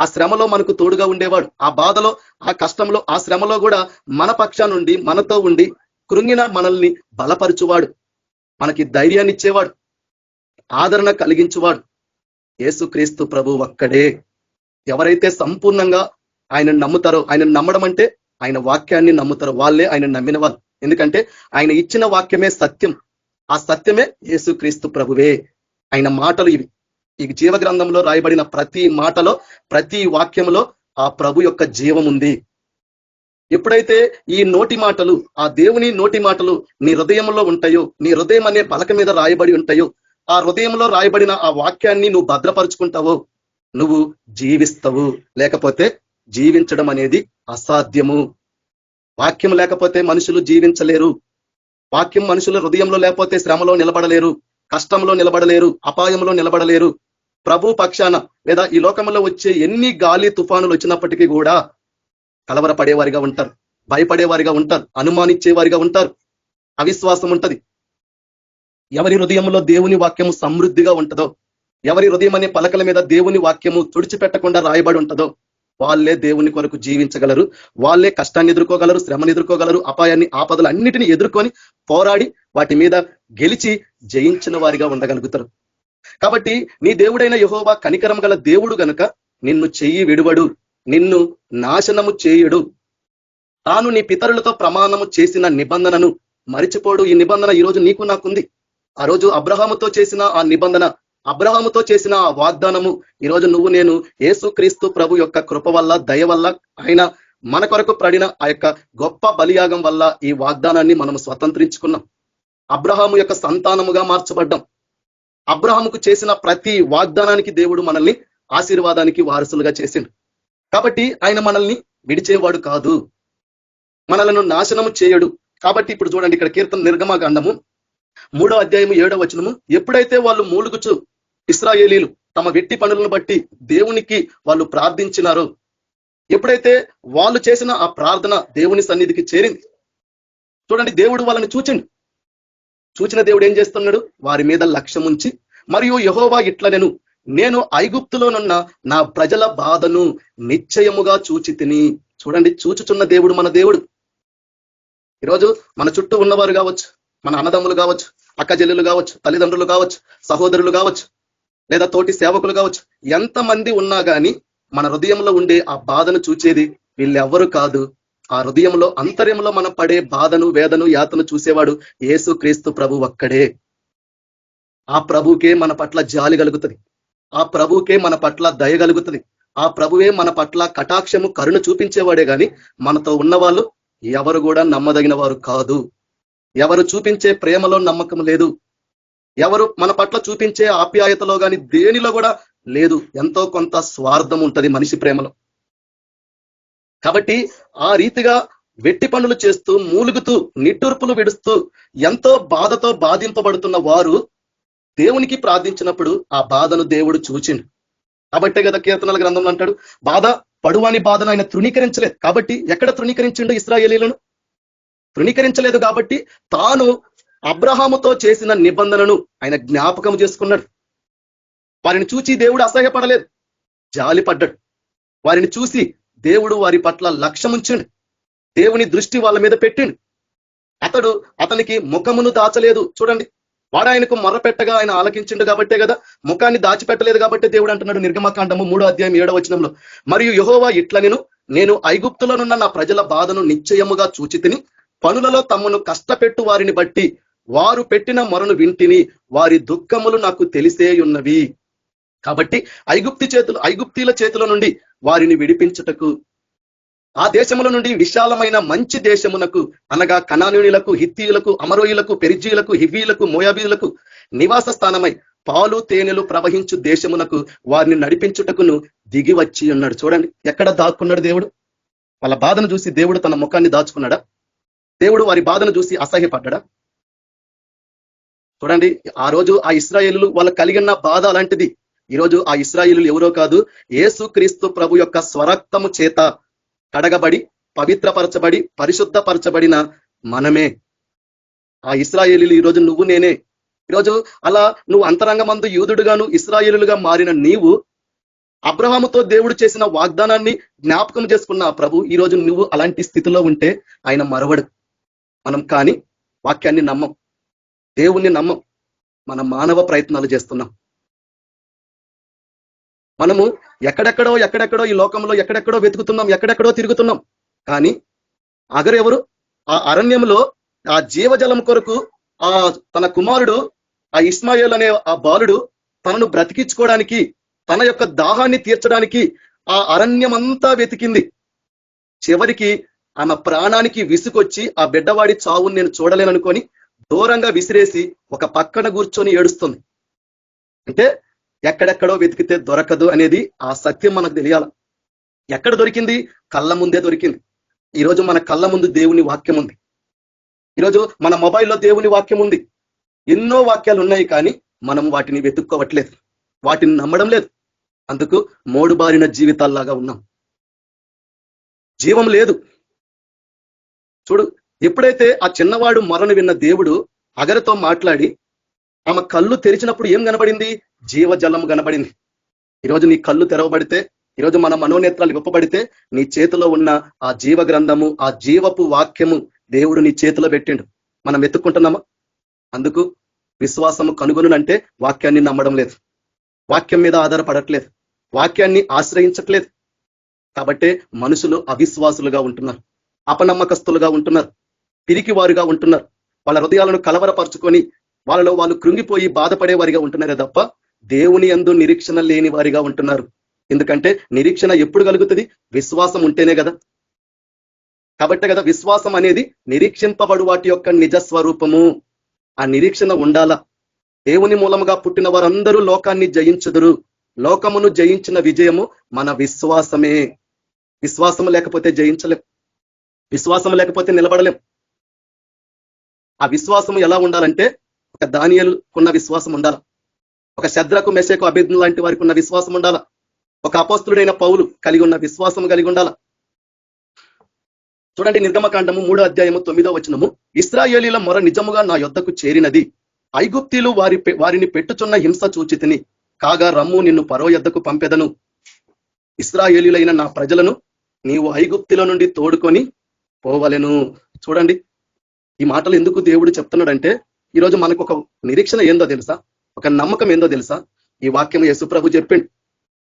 ఆ శ్రమలో మనకు తోడుగా ఉండేవాడు, ఆ బాధలో, ఆ కష్టంలో, ఆ శ్రమలో కూడా మన పక్షా నుండి మనతో ఉండి కృంగిన మనల్ని బలపరచువాడు, మనకి ధైర్యాన్ని ఇచ్చేవాడు, ఆదరణ కలిగించువాడు యేసుక్రీస్తు ప్రభు ఒక్కడే. ఎవరైతే సంపూర్ణంగా ఆయనను నమ్ముతారో, ఆయనను నమ్మడం అంటే ఆయన వాక్యాన్ని నమ్ముతారో వాళ్ళే ఆయన నమ్మిన వాళ్ళు. ఎందుకంటే ఆయన ఇచ్చిన వాక్యమే సత్యం, ఆ సత్యమే యేసుక్రీస్తు ప్రభువే. ఆయన మాటలు ఇవి. ఈ జీవ గ్రంథంలో రాయబడిన ప్రతి మాటలో, ప్రతి వాక్యంలో ఆ ప్రభు యొక్క జీవం ఉంది. ఎప్పుడైతే ఈ నోటి మాటలు, ఆ దేవుని నోటి మాటలు నీ హృదయంలో ఉంటాయో, నీ హృదయం అనే పలక మీద రాయబడి ఉంటాయో, ఆ హృదయంలో రాయబడిన ఆ వాక్యాన్ని నువ్వు భద్రపరుచుకుంటావో నువ్వు జీవిస్తావు. లేకపోతే జీవించడం అనేది అసాధ్యము. వాక్యం లేకపోతే మనుషులు జీవించలేరు. వాక్యం మనుషుల హృదయంలో లేకపోతే శ్రమలో నిలబడలేరు, కష్టంలో నిలబడలేరు, అపాయంలో నిలబడలేరు. ప్రభు పక్షాన లేదా ఈ లోకంలో వచ్చే ఎన్ని గాలి తుఫానులు వచ్చినప్పటికీ కూడా కలవరపడేవారిగా ఉంటారు, భయపడేవారిగా ఉంటారు, అనుమానించేవారిగా ఉంటారు, అవిశ్వాసం ఉంటది. ఎవరి హృదయంలో దేవుని వాక్యము సమృద్ధిగా ఉంటుందో, ఎవరి హృదయం అనే పలకల మీద దేవుని వాక్యము తుడిచిపెట్టకుండా రాయబడి ఉంటుందో వాళ్ళే దేవుని కొరకు జీవించగలరు, వాళ్ళే కష్టాన్ని ఎదుర్కోగలరు, శ్రమను ఎదుర్కోగలరు, అపాయాన్ని, ఆపదలు అన్నిటిని ఎదుర్కొని పోరాడి వాటి మీద గెలిచి జయించిన వారిగా ఉండగలుగుతారు. కాబట్టి నీ దేవుడైన యెహోవా కనికరం గల దేవుడు గనుక నిన్ను చెయ్యి విడువడు, నిన్ను నాశనము చేయుడు. తాను నీ పితరులతో ప్రమాణము చేసిన నిబంధనను మరిచిపోడు. ఈ నిబంధన ఈరోజు నీకు నాకుంది. ఆ రోజు అబ్రహాముతో చేసిన ఆ నిబంధన, అబ్రహాముతో చేసిన ఆ వాగ్దానము ఈరోజు నువ్వు నేను యేసుక్రీస్తు ప్రభు యొక్క కృప వల్ల, దయ వల్ల, ఆయన మన కొరకు పడిన ఆ యొక్క గొప్ప బలియాగం వల్ల ఈ వాగ్దానాన్ని మనం స్వతంత్రించుకున్నాం. అబ్రహాము యొక్క సంతానముగా మార్చబడ్డాం. అబ్రహాముకు చేసిన ప్రతి వాగ్దానానికి దేవుడు మనల్ని ఆశీర్వాదానికి వారసులుగా చేసిండు. కాబట్టి ఆయన మనల్ని విడిచేవాడు కాదు, మనలను నాశనము చేయడు. కాబట్టి ఇప్పుడు చూడండి, ఇక్కడ కీర్తన నిర్గమకాండము 3వ అధ్యాయము 7వ వచనము, ఎప్పుడైతే వాళ్ళు మూలుగుచు ఇశ్రాయేలీలు తమ వెట్టి పనులను బట్టి దేవునికి వాళ్ళు ప్రార్థించినారో, ఎప్పుడైతే వాళ్ళు చేసిన ఆ ప్రార్థన దేవుని సన్నిధికి చేరింది, చూడండి దేవుడు వాళ్ళని చూచిన దేవుడు ఏం చేస్తున్నాడు? వారి మీద లక్ష్యం ఉంచి, మరియు యెహోవా ఇట్లనెను, నేను ఐగుప్తులోనున్న నా ప్రజల బాధను నిశ్చయముగా చూచి తిని. చూడండి, చూచుచున్న దేవుడు మన దేవుడు. ఈరోజు మన చుట్టూ ఉన్నవారు కావచ్చు, మన అన్నదమ్ములు కావచ్చు, అక్కజల్లులు కావచ్చు, తల్లిదండ్రులు కావచ్చు, సహోదరులు కావచ్చు, లేదా తోటి సేవకులు కావచ్చు, ఎంతమంది ఉన్నా కానీ మన హృదయంలో ఉండే ఆ బాధను చూచేది వీళ్ళెవ్వరు కాదు. ఆ హృదయంలో అంతర్యంలో మన పడే బాధను, వేదను, యాతను చూసేవాడు యేసుక్రీస్తు ప్రభు ఒక్కడే. ఆ ప్రభుకే మన పట్ల జాలి కలుగుతుంది, ఆ ప్రభుకే మన పట్ల దయ కలుగుతుంది, ఆ ప్రభువే మన పట్ల కటాక్షము, కరుణ చూపించేవాడే గాని మనతో ఉన్నవాళ్ళు ఎవరు కూడా నమ్మదగిన వారు కాదు. ఎవరు చూపించే ప్రేమలో నమ్మకం లేదు, ఎవరు మన పట్ల చూపించే ఆప్యాయతలో కానీ దేనిలో కూడా లేదు. ఎంతో కొంత స్వార్థం ఉంటది మనిషి ప్రేమలో. కాబట్టి ఆ రీతిగా వెట్టి పనులు చేస్తూ, మూలుగుతూ, నిట్టూర్పులు విడుస్తూ, ఎంతో బాధతో బాధింపబడుతున్న వారు దేవునికి ప్రార్థించినప్పుడు ఆ బాధను దేవుడు చూచిండు. కాబట్టే కదా కీర్తనల గ్రంథంలో అంటాడు, బాధ పడువాని బాధను ఆయన తృణీకరించలేదు. కాబట్టి ఎక్కడ తృణీకరించిండు? ఇశ్రాయేలీలను తృణీకరించలేదు. కాబట్టి తాను అబ్రహాముతో చేసిన నిబంధనను ఆయన జ్ఞాపకం చేసుకున్నాడు. వారిని చూసి దేవుడు అసహ్యపడలేదు, జాలి పడ్డాడు. వారిని చూసి దేవుడు వారి పట్ల లక్ష్యం ఉంచిండు, దేవుని దృష్టి వాళ్ళ మీద పెట్టిండు. అతనికి ముఖమును దాచలేదు. చూడండి, వాడు ఆయనకు మొర్రపెట్టగా ఆయన ఆలకించిండు కాబట్టే కదా, ముఖాన్ని దాచిపెట్టలేదు కాబట్టి దేవుడు అంటున్నాడు నిర్గమకాండము 3వ అధ్యాయం 7వ వచనంలో, మరియు యెహోవా ఇట్లనెను, నేను ఐగుప్తులోనున్న నా ప్రజల బాధను నిశ్చయముగా చూచి తిని, పనులలో తమను కష్టపెట్టు వారిని బట్టి వారు పెట్టిన మొరను వింటిని, వారి దుఃఖములు నాకు తెలిసే ఉన్నవి. కాబట్టి ఐగుప్తీల చేతుల నుండి వారిని విడిపించుటకు, ఆ దేశముల నుండి విశాలమైన మంచి దేశమునకు, అనగా కనానీయులకు, హిత్తీయులకు, అమరోయులకు, పెరిజీయులకు, హివ్వీయులకు, మోయాబీయులకు నివాస స్థానమై పాలు తేనెలు ప్రవహించు దేశమునకు వారిని నడిపించుటకును దిగి వచ్చి ఉన్నాడు. చూడండి, ఎక్కడ దాక్కున్నాడు దేవుడు? వాళ్ళ బాధను చూసి దేవుడు తన ముఖాన్ని దాచుకున్నాడా? దేవుడు వారి బాధను చూసి అసహ్యపడ్డా? చూడండి, ఆ రోజు ఆ ఇశ్రాయేలులు వాళ్ళ కలిగిన బాధ అలాంటిది. ఈరోజు ఆ ఇశ్రాయేలులు ఎవరో కాదు, యేసుక్రీస్తు ప్రభు యొక్క స్వరక్తము చేత కడగబడి పవిత్రపరచబడి పరిశుద్ధపరచబడిన మనమే. ఆ ఇశ్రాయేలీలు ఈరోజు నువ్వు నేనే. ఈరోజు అలా నువ్వు అంతరంగమందు యూదుడుగాను ఇశ్రాయేలుగా మారిన నీవు అబ్రహాముతో దేవుడు చేసిన వాగ్దానాన్ని జ్ఞాపకం చేసుకున్న ప్రభు ఈరోజు నువ్వు అలాంటి స్థితిలో ఉంటే ఆయన మరవడు. మనం కానీ వాక్యాన్ని నమ్మం, దేవుణ్ణి నమ్మం, మన మానవ ప్రయత్నాలు చేస్తున్నాం. మనము ఎక్కడెక్కడో ఈ లోకంలో ఎక్కడెక్కడో వెతుకుతున్నాం, ఎక్కడెక్కడో తిరుగుతున్నాం. కానీ అగరెవరు? ఆ అరణ్యంలో ఆ జీవజలం కొరకు ఆ తన కుమారుడు ఆ ఇస్మాయేల్ అనే ఆ బాలుడు తనను బ్రతికించుకోవడానికి, తన యొక్క దాహాన్ని తీర్చడానికి ఆ అరణ్యమంతా వెతికింది. చివరికి ఆమె ప్రాణానికి విసుకొచ్చి ఆ బిడ్డవాడి చావుని నేను చూడలేననుకొని దూరంగా విసిరేసి ఒక పక్కన కూర్చొని ఏడుస్తుంది. అంటే ఎక్కడెక్కడో వెతికితే దొరకదు అనేది ఆ సత్యం మనకు తెలియాల. ఎక్కడ దొరికింది? కళ్ళ ముందే దొరికింది. ఈరోజు మన కళ్ళ ముందు దేవుని వాక్యం ఉంది. ఈరోజు మన మొబైల్లో దేవుని వాక్యం ఉంది. ఎన్నో వాక్యాలు ఉన్నాయి, కానీ మనం వాటిని వెతుక్కోవట్లేదు, వాటిని నమ్మడం లేదు. అందుకు మోడుబారిన జీవితాల్లాగా ఉన్నాం. జీవం లేదు. చూడు, ఎప్పుడైతే ఆ చిన్నవాడు మొరను విన్న దేవుడు అగరతో మాట్లాడి ఆమె కళ్ళు తెరిచినప్పుడు ఏం కనబడింది? జీవజలం కనబడింది. ఈరోజు నీ కళ్ళు తెరవబడితే, ఈరోజు మన మనోనేత్రాలు విప్పబడితే నీ చేతిలో ఉన్న ఆ జీవ గ్రంథము, ఆ జీవపు వాక్యము దేవుడు నీ చేతిలో పెట్టిండు. మనం వెతుక్కుంటున్నామా? అందుకు విశ్వాసము కనుగొనునంటే వాక్యాన్ని నమ్మడం లేదు, వాక్యం మీద ఆధారపడట్లేదు, వాక్యాన్ని ఆశ్రయించట్లేదు. కాబట్టే మనుషులు అవిశ్వాసులుగా ఉంటున్నారు, అపనమ్మకస్తులుగా ఉంటున్నారు, పిరికి వారుగా ఉంటున్నారు. వాళ్ళ హృదయాలను కలవరపరుచుకొని వాళ్ళలో వాళ్ళు కృంగిపోయి బాధపడే వారిగా ఉంటున్నారే తప్ప దేవుని యందు నిరీక్షణ లేని వారిగా ఉంటున్నారు. ఎందుకంటే నిరీక్షణ ఎప్పుడు కలుగుతుంది? విశ్వాసం ఉంటేనే కదా. కాబట్టే కదా విశ్వాసం అనేది నిరీక్షింపబడు వాటి యొక్క నిజస్వరూపము. ఆ నిరీక్షణ ఉండాలా. దేవుని మూలముగా పుట్టిన వారందరూ లోకాన్ని జయించుదురు. లోకమును జయించిన విజయము మన విశ్వాసమే. విశ్వాసము లేకపోతే జయించలేం, విశ్వాసం లేకపోతే నిలబడలేం. ఆ విశ్వాసము ఎలా ఉండాలంటే ఒక దానియేలుకున్న విశ్వాసం ఉండాలా, ఒక శద్రకు మెషకు అబేద్నెగో లాంటి వారికి ఉన్న విశ్వాసం ఉండాలా, ఒక అపోస్తుడైన పౌలు కలిగి ఉన్న విశ్వాసం కలిగి ఉండాలా. చూడండి, నిర్గమకాండము 3వ అధ్యాయము 9వ వచనము, ఇశ్రాయేలీల మొర నిజముగా నా యొద్దకు చేరినది, ఐగుప్తీలు వారిని పెట్టుచున్న హింస చూచితిని, కాగా రమ్ము నిన్ను ఫరో యొద్దకు పంపెదను. ఇశ్రాయేలీలైన నా ప్రజలను నీవు ఐగుప్తుల నుండి తోడుకొని పోవలెను. చూడండి, ఈ మాటలు ఎందుకు దేవుడు చెప్తున్నాడంటే ఈరోజు మనకు ఒక నిరీక్షణ ఏందో తెలుసా, ఒక నమ్మకం ఏందో తెలుసా? ఈ వాక్యం యేసుప్రభు చెప్పిండు.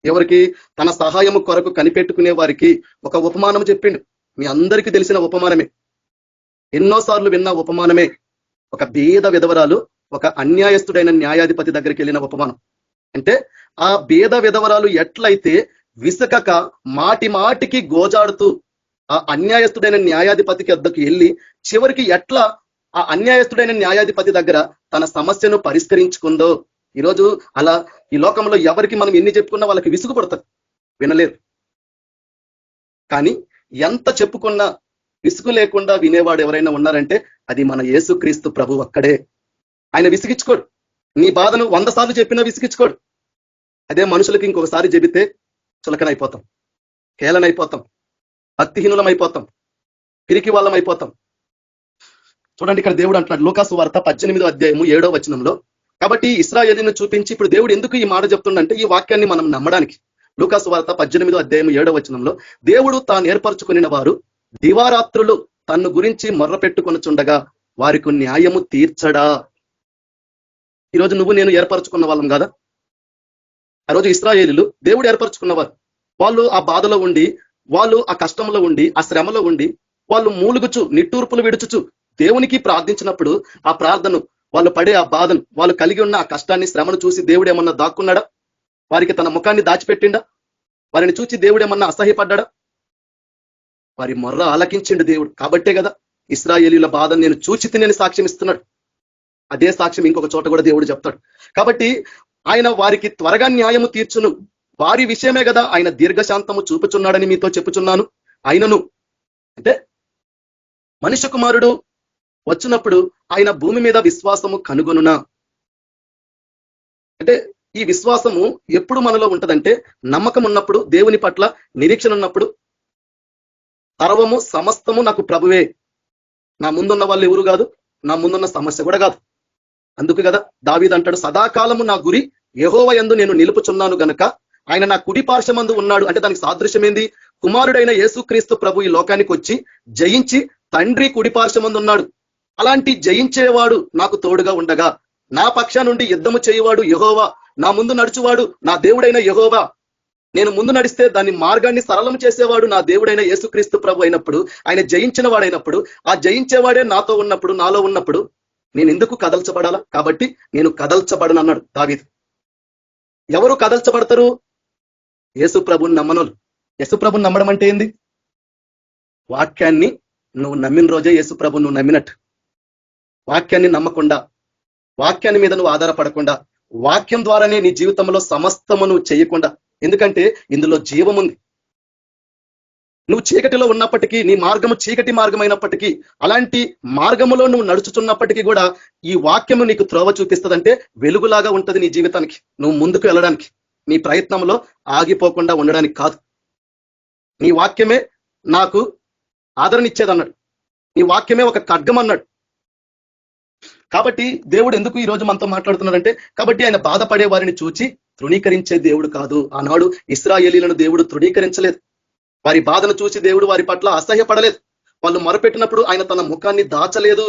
ఎవరికి? తన సహాయము కొరకు కనిపెట్టుకునే వారికి ఒక ఉపమానం చెప్పిండు. మీ అందరికీ తెలిసిన ఉపమానమే, ఎన్నోసార్లు విన్న ఉపమానమే. ఒక బీద విధవరాలు ఒక అన్యాయస్తుడైన న్యాయాధిపతి దగ్గరికి వెళ్ళిన ఉపమానం. అంటే ఆ బీద విధవరాలు ఎట్లయితే విసకక మాటి మాటికి గోజాడుతూ ఆ అన్యాయస్తుడైన న్యాయాధిపతికి వద్దకు వెళ్ళి చివరికి ఎట్లా ఆ అన్యాయస్తుడైన న్యాయాధిపతి దగ్గర తన సమస్యను పరిష్కరించుకుందో, ఈరోజు అలా ఈ లోకంలో ఎవరికి మనం ఎన్ని చెప్పుకున్నా వాళ్ళకి విసుగు పడుతుంది, వినలేరు. కానీ ఎంత చెప్పుకున్నా విసుగు లేకుండా వినేవాడు ఎవరైనా ఉన్నారంటే అది మన యేసుక్రీస్తు ప్రభు ఒక్కడే. ఆయన విసిగించుకోడు. నీ బాధను 100 సార్లు చెప్పినా విసిగించుకోడు. అదే మనుషులకి ఇంకొకసారి చెబితే చులకనైపోతాం, కేలనైపోతాం, భక్తిహీనులం అయిపోతాం, పిరికి వాళ్ళం అయిపోతాం. చూడండి, ఇక్కడ దేవుడు అంటున్నాడు లూకాసు వార్త 18వ అధ్యాయము 7వ వచనంలో, కాబట్టి ఇశ్రాయేలును చూపించి, ఇప్పుడు దేవుడు ఎందుకు ఈ మాట చెప్తుండంటే ఈ వాక్యాన్ని మనం నమ్మడానికి. లూకాసు వార్త 18వ అధ్యాయము 7వ వచనంలో, దేవుడు తాను ఏర్పరచుకుని వారు దివారాత్రులు తన్ను గురించి మొర్ర పెట్టుకొనుచుండగా వారికి న్యాయము తీర్చడా. ఈరోజు నువ్వు నేను ఏర్పరచుకున్న వాళ్ళం కదా. ఆ రోజు ఇశ్రాయేలీలు దేవుడు ఏర్పరచుకున్నవారు. వాళ్ళు ఆ బాధలో ఉండి, వాళ్ళు ఆ కష్టంలో ఉండి, ఆ శ్రమలో ఉండి, వాళ్ళు మూలుగుచు నిట్టూర్పులు విడుచుచు దేవునికి ప్రార్థించినప్పుడు ఆ ప్రార్థన, వాళ్ళు పడే ఆ బాధను, వాళ్ళు కలిగి ఉన్న ఆ కష్టాన్ని, శ్రమను చూసి దేవుడు ఏమన్నా దాక్కున్నాడా? వారికి తన ముఖాన్ని దాచిపెట్టిండా? వారిని చూసి దేవుడు ఏమన్నా అసహ్యపడ్డా? వారి మొర్ర ఆలకించిండు దేవుడు. కాబట్టే కదా ఇశ్రాయేలీల బాధను నేను చూచి తినని సాక్ష్యం ఇస్తున్నాడు. అదే సాక్ష్యం ఇంకొక చోట కూడా దేవుడు చెప్తాడు. కాబట్టి ఆయన వారికి త్వరగా న్యాయము తీర్చును. వారి విషయమే కదా ఆయన దీర్ఘశాంతము చూపుచున్నాడని మీతో చెప్పుచున్నాను. ఆయనను అంటే మనుష్య కుమారుడు వచ్చినప్పుడు ఆయన భూమి మీద విశ్వాసము కనుగొనునా. అంటే ఈ విశ్వాసము ఎప్పుడు మనలో ఉంటదంటే నమ్మకం ఉన్నప్పుడు, దేవుని పట్ల నిరీక్షణ ఉన్నప్పుడు. సర్వము సమస్తము నాకు ప్రభువే. నా ముందున్న వాళ్ళు ఎవరు కాదు, నా ముందున్న సమస్య కూడా కాదు. అందుకు కదా దావీదు అంటాడు, సదాకాలము నా గురి యెహోవా యందు నేను నిలుపుచున్నాను గనుక ఆయన నా కుడి పార్శ్వమందు ఉన్నాడు. అంటే దానికి సాదృశ్యం ఏంది? కుమారుడైన యేసుక్రీస్తు ప్రభు ఈ లోకానికి వచ్చి జయించి తండ్రి కుడి పార్శ్వమందు ఉన్నాడు. అలాంటి జయించేవాడు నాకు తోడుగా ఉండగా, నా పక్ష నుండి యుద్ధము చేయవాడు యెహోవా, నా ముందు నడుచువాడు నా దేవుడైన యెహోవా. నేను ముందు నడిస్తే దాని మార్గాన్ని సరళం చేసేవాడు నా దేవుడైన యేసుక్రీస్తు ప్రభు అయినప్పుడు, ఆయన జయించిన వాడైనప్పుడు, ఆ జయించేవాడే నాతో ఉన్నప్పుడు, నాలో ఉన్నప్పుడు నేను ఎందుకు కదల్చబడాలా? కాబట్టి నేను కదల్చబడను అన్నాడు దావీదు. ఎవరు కదల్చబడతారు? యేసు ప్రభుని నమ్మనోళ్ళు. యేసు ప్రభుని నమ్మడం అంటే ఏంది? వాక్యాన్ని నువ్వు నమ్మిన రోజే యేసు ప్రభు నువ్వు నమ్మినట్టు. వాక్యాన్ని నమ్మకుండా, వాక్యాన్ని మీద నువ్వు ఆధారపడకుండా, వాక్యం ద్వారానే నీ జీవితంలో సమస్తము నువ్వు చేయకుండా, ఎందుకంటే ఇందులో జీవం ఉంది. నువ్వు చీకటిలో ఉన్నప్పటికీ, నీ మార్గము చీకటి మార్గం అయినప్పటికీ, అలాంటి మార్గములో నువ్వు నడుచుచున్నప్పటికీ కూడా ఈ వాక్యము నీకు త్రోవ చూపిస్తుందంటే వెలుగులాగా ఉంటది నీ జీవితానికి, నువ్వు ముందుకు వెళ్ళడానికి, నీ ప్రయత్నంలో ఆగిపోకుండా ఉండడానికి కాదు. నీ వాక్యమే నాకు ఆదరణ ఇచ్చేదన్నాడు, నీ వాక్యమే ఒక ఖడ్గం అన్నాడు. కాబట్టి దేవుడు ఎందుకు ఈ రోజు మనతో మాట్లాడుతున్నాడంటే, కాబట్టి ఆయన బాధపడే వారిని చూచి తృణీకరించే దేవుడు కాదు. ఆనాడు ఇశ్రాయేలీలను దేవుడు తృణీకరించలేదు. వారి బాధను చూసి దేవుడు వారి పట్ల అసహ్యపడలేదు. వాళ్ళు మొరపెట్టినప్పుడు ఆయన తన ముఖాన్ని దాచలేదు.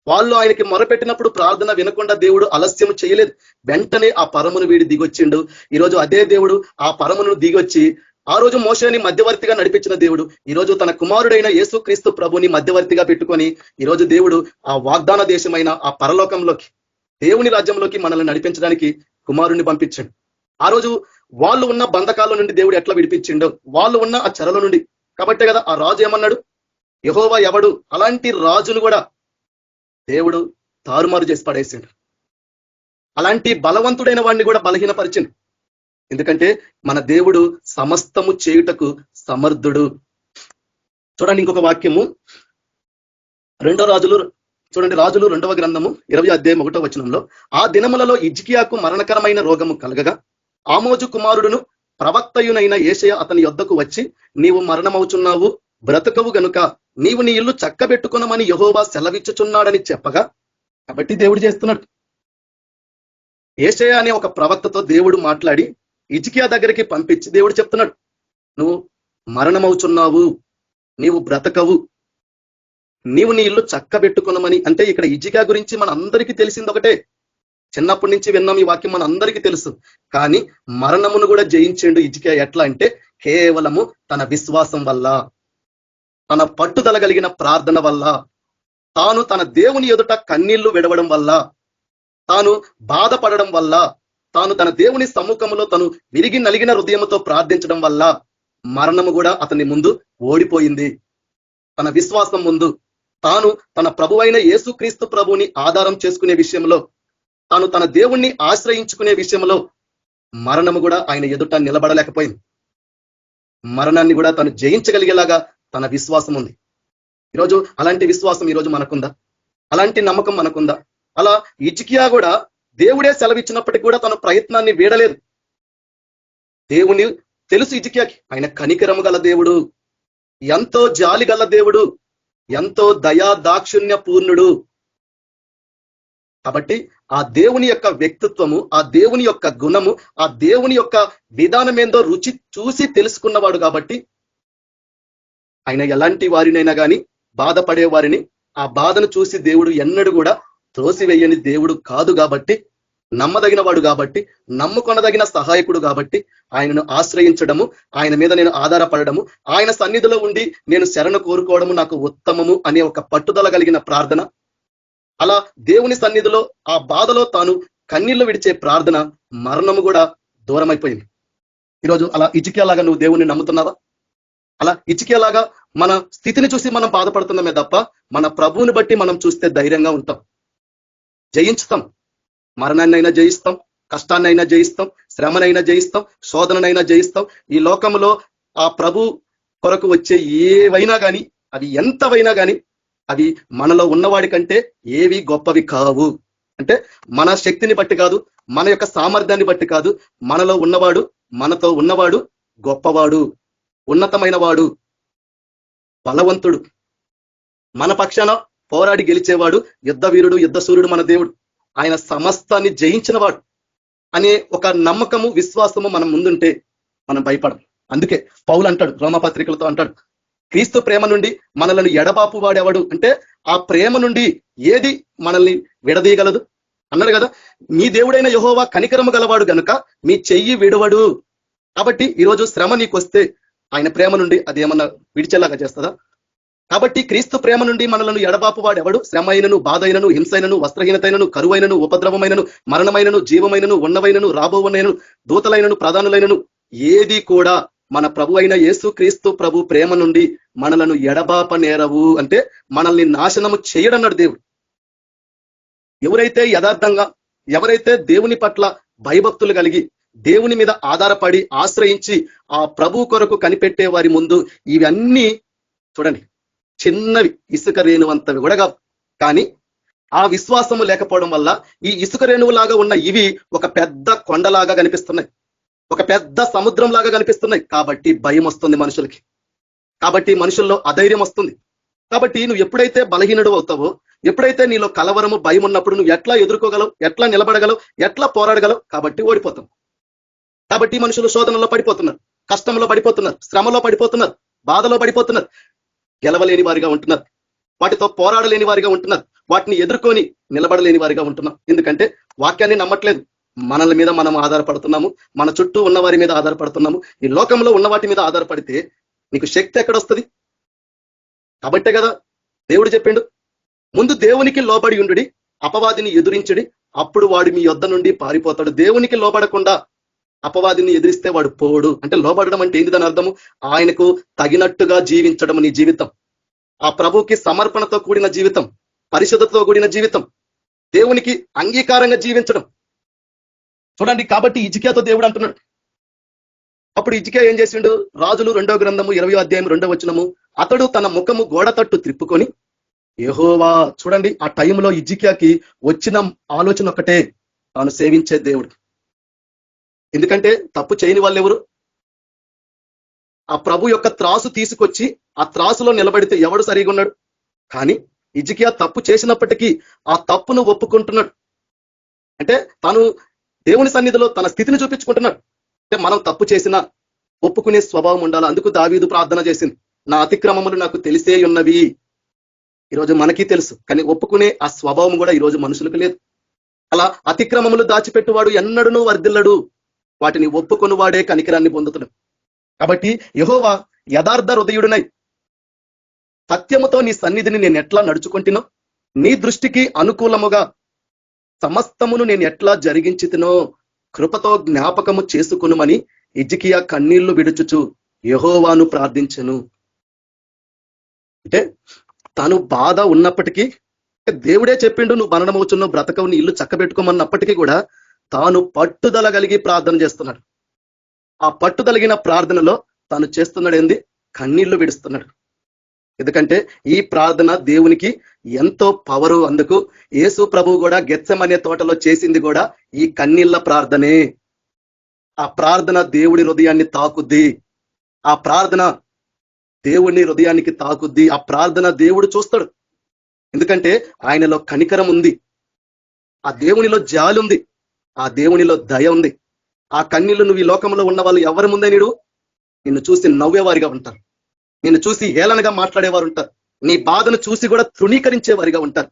వాళ్ళు ఆయనకి మొరపెట్టినప్పుడు ప్రార్థన వినకుండా దేవుడు ఆలస్యం చేయలేదు. వెంటనే ఆ పరమును వీడి దిగొచ్చిండు. ఈరోజు అదే దేవుడు ఆ పరమును దిగొచ్చి, ఆ రోజు మోషేని మధ్యవర్తిగా నడిపించిన దేవుడు ఈరోజు తన కుమారుడైన యేసుక్రీస్తు ప్రభుని మధ్యవర్తిగా పెట్టుకొని ఈరోజు దేవుడు ఆ వాగ్దాన దేశమైన ఆ పరలోకంలోకి, దేవుని రాజ్యంలోకి మనల్ని నడిపించడానికి కుమారుణ్ణి పంపించాడు. ఆ రోజు వాళ్ళు ఉన్న బంధకాల నుండి దేవుడు ఎట్లా విడిపించిండో, వాళ్ళు ఉన్న ఆ చెరల నుండి. కాబట్టే కదా ఆ రాజు ఏమన్నాడు, యెహోవా ఎవడు? అలాంటి రాజును కూడా దేవుడు తారుమారు చేసి పడేసిండు. అలాంటి బలవంతుడైన వాడిని కూడా బలహీనపరిచిండు. ఎందుకంటే మన దేవుడు సమస్తము చేయుటకు సమర్థుడు. చూడండి ఇంకొక వాక్యము, రాజులు 2వ గ్రంథము 20వ అధ్యాయం 1వ వచనంలో, ఆ దినములలో హిజ్కియాకు మరణకరమైన రోగము కలగగా ఆమోజు కుమారుడును ప్రవక్తయునైన యేషయా అతని యొద్దకు వచ్చి, నీవు మరణమవుచున్నావు, బ్రతకవు గనుక నీవు నీ ఇల్లు చక్కబెట్టుకునమని యెహోవా సెలవిచ్చుచున్నాడని చెప్పగా, కాబట్టి దేవుడు చేస్తున్నాడు. యేషయా అనే ఒక ప్రవక్తతో దేవుడు మాట్లాడి హిజ్కియా దగ్గరికి పంపించి దేవుడు చెప్తున్నాడు, నువ్వు మరణమవుచున్నావు, నీవు బ్రతకవు, నీవు నీ ఇల్లు చక్కబెట్టుకునమని. అంటే ఇక్కడ హిజ్కియా గురించి మన అందరికీ తెలిసింది ఒకటే, చిన్నప్పటి నుంచి విన్నాం ఈ వాక్యం, మన అందరికీ తెలుసు. కానీ మరణమును కూడా జయించిండు హిజ్కియా. ఎట్లా అంటే కేవలము తన విశ్వాసం వల్ల, తన పట్టుదల కలిగిన ప్రార్థన వల్ల, తాను తన దేవుని ఎదుట కన్నీళ్లు విడవడం వల్ల, తాను బాధపడడం వల్ల, తాను తన దేవుని సమ్ముఖంలో తను విరిగి నలిగిన హృదయంతో ప్రార్థించడం వల్ల మరణము కూడా అతని ముందు ఓడిపోయింది. తన విశ్వాసం ముందు, తాను తన ప్రభువైన యేసుక్రీస్తు ప్రభుని ఆధారం చేసుకునే విషయంలో, తాను తన దేవుణ్ణి ఆశ్రయించుకునే విషయంలో మరణము కూడా ఆయన ఎదుట నిలబడలేకపోయింది. మరణాన్ని కూడా తను జయించగలిగేలాగా తన విశ్వాసం ఉంది. ఈరోజు అలాంటి విశ్వాసం ఈరోజు మనకుందా? అలాంటి నమ్మకం మనకుందా? అలా హిజ్కియా కూడా దేవుడే సెలవిచ్చినప్పటికీ కూడా తన ప్రయత్నాన్ని వీడలేదు. దేవుని తెలుసు హిజ్కియాకి, ఆయన కనికరము గల దేవుడు, ఎంతో జాలి గల దేవుడు, ఎంతో దయా దాక్షిణ్య పూర్ణుడు. కాబట్టి ఆ దేవుని యొక్క వ్యక్తిత్వము, ఆ దేవుని యొక్క గుణము, ఆ దేవుని యొక్క విధానం ఏందో రుచి చూసి తెలుసుకున్నవాడు. కాబట్టి ఆయన ఎలాంటి వారినైనా కానీ బాధపడే వారిని, ఆ బాధను చూసి దేవుడు ఎన్నడూ కూడా త్రోసివేయని దేవుడు కాదు. కాబట్టి నమ్మదగిన వాడు, కాబట్టి నమ్ముకొనదగిన సహాయకుడు, కాబట్టి ఆయనను ఆశ్రయించడము, ఆయన మీద నేను ఆధారపడము, ఆయన సన్నిధిలో ఉండి నేను శరణు కోరుకోవడము నాకు ఉత్తమము అనే ఒక పట్టుదల కలిగిన ప్రార్థన, అలా దేవుని సన్నిధిలో ఆ బాధలో తాను కన్నీళ్లు విడిచే ప్రార్థన మరణము కూడా దూరం అయిపోయింది. ఈరోజు అలా హిజ్కియాలాగా నువ్వు దేవుణ్ణి నమ్ముతున్నావా? అలా హిజ్కియాలాగా మన స్థితిని చూసి మనం బాధపడుతున్నామే తప్ప మన ప్రభువుని బట్టి మనం చూస్తే ధైర్యంగా ఉంటాం, జయించుతాం. మరణాన్నైనా జయిస్తాం, కష్టాన్నైనా జయిస్తాం, శ్రమనైనా జయిస్తాం, శోధననైనా జయిస్తాం. ఈ లోకంలో ఆ ప్రభు కొరకు వచ్చే ఏవైనా కానీ, అవి ఎంతవైనా కానీ, అవి మనలో ఉన్నవాడి కంటే ఏవి గొప్పవి కావు. అంటే మన శక్తిని బట్టి కాదు, మన యొక్క సామర్థ్యాన్ని బట్టి కాదు, మనలో ఉన్నవాడు, మనతో ఉన్నవాడు గొప్పవాడు, ఉన్నతమైన వాడు. బలవంతుడు, మన పక్షాన పోరాడి గెలిచేవాడు, యుద్ధ వీరుడు, యుద్ధ సూర్యుడు మన దేవుడు. ఆయన సమస్తాన్ని జయించిన వాడు అనే ఒక నమ్మకము, విశ్వాసము మనం ముందుంటే మనం భయపడం. అందుకే పౌలు అంటాడు, రోమపత్రికలతో అంటాడు, క్రీస్తు ప్రేమ నుండి మనల్ని ఎడబాపు వాడేవాడు అంటే ఆ ప్రేమ నుండి ఏది మనల్ని విడదీయగలదు అన్నాడు కదా. మీ దేవుడైన యెహోవా కనికరము గలవాడు గనుక మీ చెయ్యి విడవడు. కాబట్టి ఈరోజు శ్రమ నీకు వస్తే ఆయన ప్రేమ నుండి అది ఏమన్నా విడిచేలాగా చేస్తుందా? కాబట్టి క్రీస్తు ప్రేమ నుండి మనలను ఎడబాపు వాడెవడు? శ్రమ అయినను, బాధ అయినను, హింసైనను, వస్త్రహీనతైనను, కరువైనను, ఉపద్రవమైనను, మరణమైనను, జీవమైనను, ఉన్నవైనను, రాబోవనైనను, దూతలైనను, ప్రధానులైనను ఏది కూడా మన ప్రభు అయిన యేసు క్రీస్తు ప్రభు ప్రేమ నుండి మనలను ఎడబాప నేరవు. అంటే మనల్ని నాశనము చేయడన్నాడు దేవుడు. ఎవరైతే యథార్థంగా, ఎవరైతే దేవుని పట్ల భయభక్తులు కలిగి దేవుని మీద ఆధారపడి ఆశ్రయించి ఆ ప్రభు కొరకు కనిపెట్టే వారి ముందు ఇవన్నీ చూడండి చిన్నవి, ఇసుక రేణువంతవి కూడా కావు. కానీ ఆ విశ్వాసము లేకపోవడం వల్ల ఈ ఇసుక రేణువులాగా ఉన్న ఇవి ఒక పెద్ద కొండలాగా కనిపిస్తున్నాయి, ఒక పెద్ద సముద్రం లాగా కనిపిస్తున్నాయి. కాబట్టి భయం వస్తుంది మనుషులకి, కాబట్టి మనుషుల్లో అధైర్యం వస్తుంది. కాబట్టి నువ్వు ఎప్పుడైతే బలహీనుడు అవుతావో, ఎప్పుడైతే నీలో కలవరము, భయం ఉన్నప్పుడు నువ్వు ఎట్లా ఎదుర్కోగలవు, ఎట్లా నిలబడగలవు, ఎట్లా పోరాడగలవు? కాబట్టి ఓడిపోతాం. కాబట్టి మనుషులు శోధనలో పడిపోతున్నారు, కష్టంలో పడిపోతున్నారు, శ్రమలో పడిపోతున్నారు, బాధలో పడిపోతున్నారు, గెలవలేని వారిగా ఉంటున్నారు, వాటితో పోరాడలేని వారిగా ఉంటున్నారు, వాటిని ఎదుర్కొని నిలబడలేని వారిగా ఉంటున్నాం. ఎందుకంటే వాక్యాన్ని నమ్మట్లేదు, మనల మీద మనం ఆధారపడుతున్నాము, మన చుట్టూ ఉన్న వారి మీద ఆధారపడుతున్నాము. ఈ లోకంలో ఉన్న వాటి మీద ఆధారపడితే నీకు శక్తి ఎక్కడొస్తుంది? కాబట్టే కదా దేవుడు చెప్పిండు, ముందు దేవునికి లోబడి ఉండుడి, అపవాదిని ఎదురించుడి, అప్పుడు వాడు మీ యొద్ద నుండి పారిపోతాడు. దేవునికి లోబడకుండా అపవాదిని ఎదిరిస్తే వాడు పోడు. అంటే లోబడడం అంటే ఏంటి? దాని అర్థము ఆయనకు తగినట్టుగా జీవించడం నీ జీవితం, ఆ ప్రభుకి సమర్పణతో కూడిన జీవితం, పరిశుద్ధతతో కూడిన జీవితం, దేవునికి అంగీకారంగా జీవించడం. చూడండి, కాబట్టి హిజ్కియాతో దేవుడు అంటున్నాడు. అప్పుడు హిజ్కియా ఏం చేసిండు? రాజులు 2వ గ్రంథము 20వ అధ్యాయం 2వ వచనము, అతడు తన ముఖము గోడ తట్టు త్రిప్పుకొని యెహోవా. చూడండి, ఆ టైంలో హిజ్కియాకి వచ్చిన ఆలోచన ఒకటే, తాను సేవించే దేవుడు. ఎందుకంటే తప్పు చేయని వాళ్ళు ఎవరు? ఆ ప్రభు యొక్క త్రాసు తీసుకొచ్చి ఆ త్రాసులో నిలబడితే ఎవడు సరిగా ఉన్నాడు? కానీ హిజ్కియా తప్పు చేసినప్పటికీ ఆ తప్పును ఒప్పుకుంటున్నాడు. అంటే తాను దేవుని సన్నిధిలో తన స్థితిని చూపించుకుంటున్నాడు. అంటే మనం తప్పు చేసినా ఒప్పుకునే స్వభావం ఉండాలి. అందుకు దావీదు ప్రార్థన చేసింది, నా అతిక్రమములు నాకు తెలిసే ఉన్నవి. ఈరోజు మనకి తెలుసు, కానీ ఒప్పుకునే ఆ స్వభావం కూడా ఈరోజు మనుషులకు లేదు. అలా అతిక్రమములు దాచిపెట్టువాడు ఎన్నడూ వర్ధిల్లడు, వాటిని ఒప్పుకొని వాడే కనికరాన్ని పొందుతున్నాడు. కాబట్టి యెహోవా యథార్థ హృదయుడునై సత్యముతో నీ సన్నిధిని నేను ఎట్లా నడుచుకుంటునో, నీ దృష్టికి అనుకూలముగా సమస్తమును నేను ఎట్లా జరిగించితినో కృపతో జ్ఞాపకము చేసుకునుమని హిజ్కియా కన్నీళ్లు విడుచుచు యెహోవాను ప్రార్థించెను. అంటే తాను బాధ ఉన్నప్పటికీ, దేవుడే చెప్పిండు నువ్వు మరణమవుచున్నావు, బ్రతకవు, నీ ఇల్లు చక్కబెట్టుకోమన్నప్పటికీ కూడా తాను పట్టుదల కలిగి ప్రార్థన చేస్తున్నాడు. ఆ పట్టుదలిగిన ప్రార్థనలో తాను చేస్తున్నాడు ఏంది? కన్నీళ్లు విడుస్తున్నాడు. ఎందుకంటే ఈ ప్రార్థన దేవునికి ఎంతో పవరు. అందుకు యేసు ప్రభువు కూడా గెత్సెమనే తోటలో చేసింది కూడా ఈ కన్నీళ్ల ప్రార్థనే. ఆ ప్రార్థన దేవుడి హృదయాన్ని తాకుద్ది, ఆ ప్రార్థన దేవుని హృదయానికి తాకుద్ది, ఆ ప్రార్థన దేవుడు చూస్తాడు. ఎందుకంటే ఆయనలో కనికరం ఉంది, ఆ దేవునిలో జాలి ఉంది, ఆ దేవునిలో దయ ఉంది. ఆ కన్నీళ్లు నువ్వు ఈ లోకంలో ఉన్న వాళ్ళు ఎవరి ముందే నిన్ను చూసి నవ్వేవారిగా ఉంటారు, నిన్ను చూసి హేళనగా మాట్లాడేవారు ఉంటారు, నీ బాధను చూసి కూడా తృణీకరించే వారిగా ఉంటారు,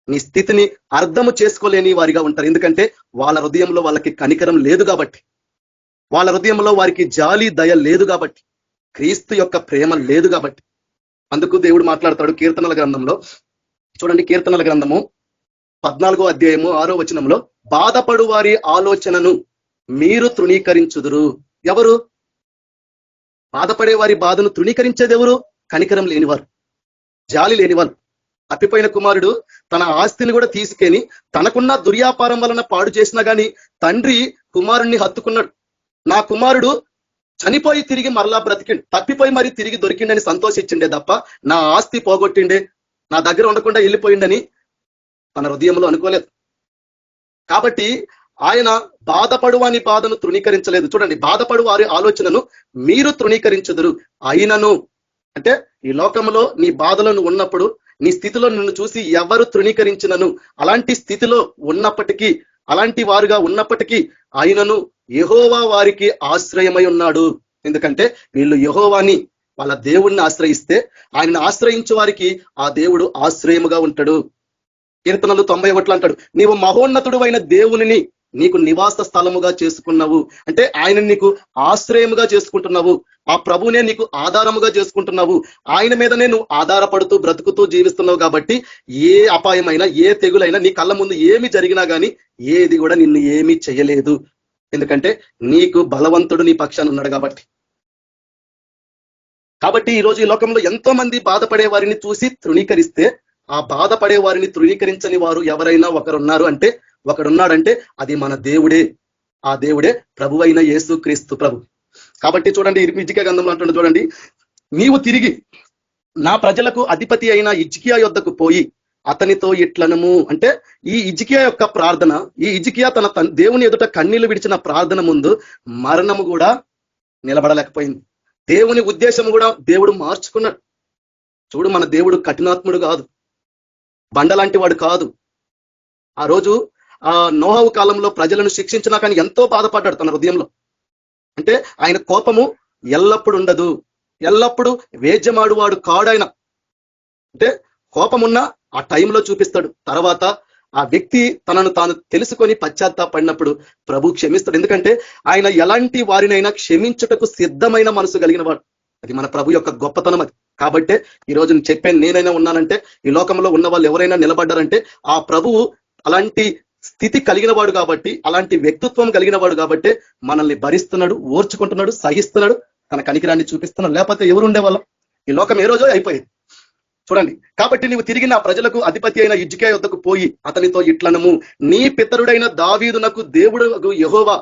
నీ స్థితిని అర్థము చేసుకోలేని వారిగా ఉంటారు. ఎందుకంటే వాళ్ళ హృదయంలో వాళ్ళకి కనికరం లేదు కాబట్టి, వాళ్ళ హృదయంలో వారికి జాలి దయ లేదు కాబట్టి, క్రీస్తు యొక్క ప్రేమ లేదు కాబట్టి. అందుకు దేవుడు మాట్లాడతాడు కీర్తనల గ్రంథంలో. చూడండి, కీర్తనల గ్రంథము 14వ అధ్యాయము 6వ వచనంలో, బాధపడు వారి ఆలోచనను మీరు తృణీకరించుదురు. ఎవరు బాధపడే వారి బాధను తృణీకరించేది? ఎవరు? కనికరం లేనివారు, జాలి లేనివారు. తప్పిపోయిన కుమారుడు తన ఆస్తిని కూడా తీసుకెని తనకున్న దుర్యాపారం వలన పాడు చేసినా గాని తండ్రి కుమారుణ్ణి హత్తుకున్నాడు. నా కుమారుడు చనిపోయి తిరిగి మరలా బ్రతికిండు, తప్పిపోయి మరి తిరిగి దొరికిండని సంతోషించిండే తప్ప నా ఆస్తి పోగొట్టిండే, నా దగ్గర ఉండకుండా వెళ్ళిపోయిండని తన హృదయంలో అనుకోలేదు. కాబట్టి ఆయన బాధపడు వాని బాధను తృణీకరించలేదు. చూడండి, బాధపడు వారి ఆలోచనను మీరు తృణీకరించుదురు, అయినను అంటే ఈ లోకంలో నీ బాధలో నువ్వు ఉన్నప్పుడు నీ స్థితిలో నిన్ను చూసి ఎవరు తృణీకరించినను, అలాంటి స్థితిలో ఉన్నప్పటికీ, అలాంటి వారుగా ఉన్నప్పటికీ ఆయనను యెహోవా వారికి ఆశ్రయమై ఉన్నాడు. ఎందుకంటే వీళ్ళు యెహోవాని, వాళ్ళ దేవుణ్ణి ఆశ్రయిస్తే ఆయనను ఆశ్రయించే వారికి ఆ దేవుడు ఆశ్రయముగా ఉంటాడు. కీర్తనలు 91 అంటాడు, నీవు మహోన్నతుడు అయిన దేవునిని నీకు నివాస స్థలముగా చేసుకున్నావు. అంటే ఆయన నీకు ఆశ్రయముగా చేసుకుంటున్నావు, ఆ ప్రభునే నీకు ఆధారముగా చేసుకుంటున్నావు, ఆయన మీదనే నువ్వు ఆధారపడుతూ బ్రతుకుతూ జీవిస్తున్నావు. కాబట్టి ఏ అపాయమైనా, ఏ తెగులైనా నీ కళ్ళ ముందు ఏమి జరిగినా కానీ ఏది కూడా నిన్ను ఏమీ చేయలేదు. ఎందుకంటే నీకు బలవంతుడు నీ పక్షాన ఉన్నాడు. కాబట్టి ఈరోజు ఈ లోకంలో ఎంతో మంది బాధపడే వారిని చూసి తృణీకరిస్తే, ఆ బాధపడే వారిని తృణీకరించని వారు ఎవరైనా ఒకరున్నారు అంటే, ఒకడున్నాడంటే అది మన దేవుడే. ఆ దేవుడే ప్రభు అయిన యేసు క్రీస్తు ప్రభు. కాబట్టి చూడండి, హిజ్కియా గ్రంథంలో అంటున్నాడు చూడండి, నీవు తిరిగి నా ప్రజలకు అధిపతి అయిన హిజ్కియా యొద్దకు పోయి అతనితో ఇట్లనము. అంటే ఈ హిజ్కియా యొక్క ప్రార్థన, ఈ హిజ్కియా తన దేవుని ఎదుట కన్నీళ్లు విడిచిన ప్రార్థన ముందు మరణము కూడా నిలబడలేకపోయింది. దేవుని ఉద్దేశం కూడా దేవుడు మార్చుకున్నాడు. చూడు, మన దేవుడు కఠినాత్ముడు కాదు, బండలాంటి వాడు కాదు. ఆ రోజు ఆ నోహవు కాలంలో ప్రజలను శిక్షించినా కానీ ఎంతో బాధపడ్డాడు తన హృదయంలో. అంటే ఆయన కోపము ఎల్లప్పుడు ఉండదు, ఎల్లప్పుడు వేద్యమాడువాడు కాడాయన. అంటే కోపమున్నా ఆ టైంలో చూపిస్తాడు. తర్వాత ఆ వ్యక్తి తనను తాను తెలుసుకొని పశ్చాత్తాపడినప్పుడు ప్రభు క్షమిస్తాడు. ఎందుకంటే ఆయన ఎలాంటి వారినైనా క్షమించుటకు సిద్ధమైన మనసు కలిగిన వాడు. అది మన ప్రభు యొక్క గొప్పతనం. అది కాబట్టే ఈ రోజు నేను చెప్పాను, నేనైనా ఉన్నానంటే, ఈ లోకంలో ఉన్న వాళ్ళు ఎవరైనా నిలబడ్డారంటే ఆ ప్రభువు అలాంటి స్థితి కలిగిన వాడు కాబట్టి, అలాంటి వ్యక్తిత్వం కలిగిన వాడు కాబట్టి మనల్ని భరిస్తున్నాడు, ఓర్చుకుంటున్నాడు, సహిస్తున్నాడు, తన కనికిరాన్ని చూపిస్తున్నాడు. లేకపోతే ఎవరు ఉండేవాళ్ళం? ఈ లోకం ఏ రోజో అయిపోయేది. చూడండి, కాబట్టి నీవు తిరిగి నా ప్రజలకు అధిపతి అయిన హిజ్కియా యొద్దకు పోయి అతనితో ఇట్లనము, నీ పితరుడైన దావీదునకు దేవుడు యెహోవా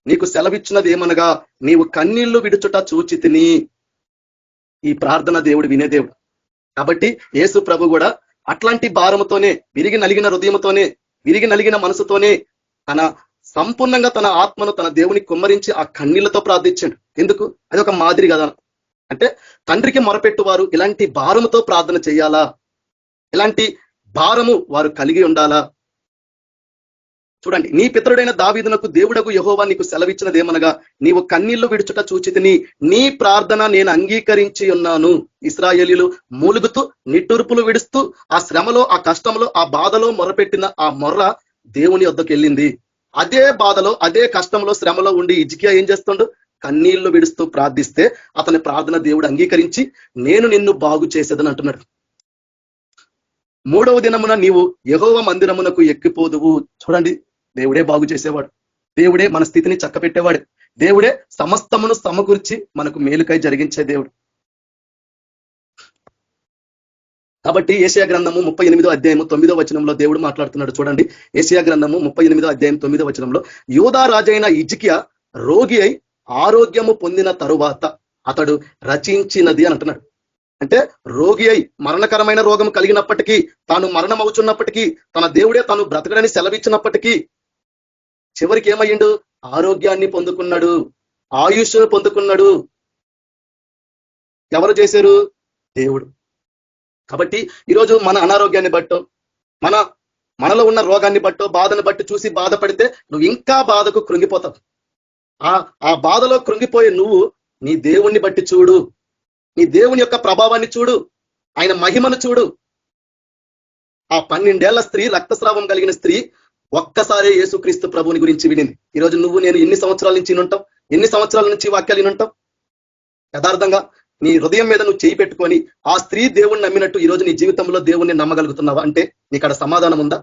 నీకు సెలవిచ్చినది ఏమనగా, నీవు కన్నీళ్లు విడుచుట చూచితిని. ఈ ప్రార్థన దేవుడు వినే దేవుడు. కాబట్టి యేసు ప్రభు కూడా అట్లాంటి భారముతోనే, విరిగి నలిగిన హృదయంతోనే, విరిగి నలిగిన మనసుతోనే తన సంపూర్ణంగా తన ఆత్మను తన దేవుని కుమ్మరించి ఆ కన్నీళ్లతో ప్రార్థించాడు. ఎందుకు? అది ఒక మాదిరి కదా. అంటే తండ్రికి మొరపెట్టువారు ఇలాంటి భారముతో ప్రార్థన చేయాలా? ఇలాంటి భారము వారు కలిగి ఉండాలా? చూడండి, నీ పితరుడైన దావీదునకు దేవుడకు యెహోవా నీకు సెలవిచ్చినది ఏమనగా, నీవు కన్నీళ్లు విడుచుట చూచితిని, నీ ప్రార్థన నేను అంగీకరించి ఉన్నాను. ఇశ్రాయేలీయులు మూలుగుతూ నిట్టూర్పులు విడుస్తూ ఆ శ్రమలో, ఆ కష్టంలో, ఆ బాధలో మొరపెట్టిన ఆ మొర్ర దేవుని వద్దకు వెళ్ళింది. అదే బాధలో, అదే కష్టంలో, శ్రమలో ఉండి హిజ్కియా ఏం చేస్తుండు? కన్నీళ్లు విడుస్తూ ప్రార్థిస్తే అతని ప్రార్థన దేవుడు అంగీకరించి నేను నిన్ను బాగు చేసేదని అంటున్నాడు. 3వ దినమున నీవు యెహోవా మందిరమునకు ఎక్కిపోదువు. చూడండి, దేవుడే బాగు చేసేవాడు, దేవుడే మన స్థితిని చక్కపెట్టేవాడు, దేవుడే సమస్తమును సమకూర్చి మనకు మేలుకై జరిగించే దేవుడు. కాబట్టి యెషయా గ్రంథము 38వ అధ్యాయము 9వ వచనంలో దేవుడు మాట్లాడుతున్నాడు. చూడండి, యెషయా గ్రంథము 38వ అధ్యాయం 9వ వచనంలో, యూదా రాజైన హిజ్కియా రోగి అయి ఆరోగ్యము పొందిన తరువాత అతడు రచించినది అని అంటున్నాడు. అంటే రోగి అయి మరణకరమైన రోగం కలిగినప్పటికీ, తాను మరణం అవుతున్నప్పటికీ, తన దేవుడే తాను బ్రతకడని సెలవిచ్చినప్పటికీ చివరికి ఏమయ్యిండు? ఆరోగ్యాన్ని పొందుకున్నాడు, ఆయుష్ను పొందుకున్నాడు. ఎవరు చేశారు? దేవుడు. కాబట్టి ఈరోజు మన అనారోగ్యాన్ని బట్టో, మనలో ఉన్న రోగాన్ని బట్టో, బాధను బట్టి చూసి బాధపడితే నువ్వు ఇంకా బాధకు కృంగిపోతావు. ఆ బాధలో కృంగిపోయే నువ్వు నీ దేవుణ్ణి బట్టి చూడు, నీ దేవుని యొక్క ప్రభావాన్ని చూడు, ఆయన మహిమను చూడు. ఆ 12 ఏళ్ల స్త్రీ, రక్తస్రావం కలిగిన స్త్రీ ఒక్కసారే యేసుక్రీస్తు ప్రభువుని గురించి వినింది. ఈరోజు నువ్వు నేను ఎన్ని సంవత్సరాల నుంచి వినుంటాం, ఎన్ని సంవత్సరాల నుంచి వాక్యాలు వినుంటాం. యథార్థంగా నీ హృదయం మీద నువ్వు చేయి పెట్టుకొని ఆ స్త్రీ దేవుణ్ణి నమ్మినట్టు ఈరోజు నీ జీవితంలో దేవుణ్ణి నమ్మగలుగుతున్నావా? అంటే నీకు సమాధానం ఉందా?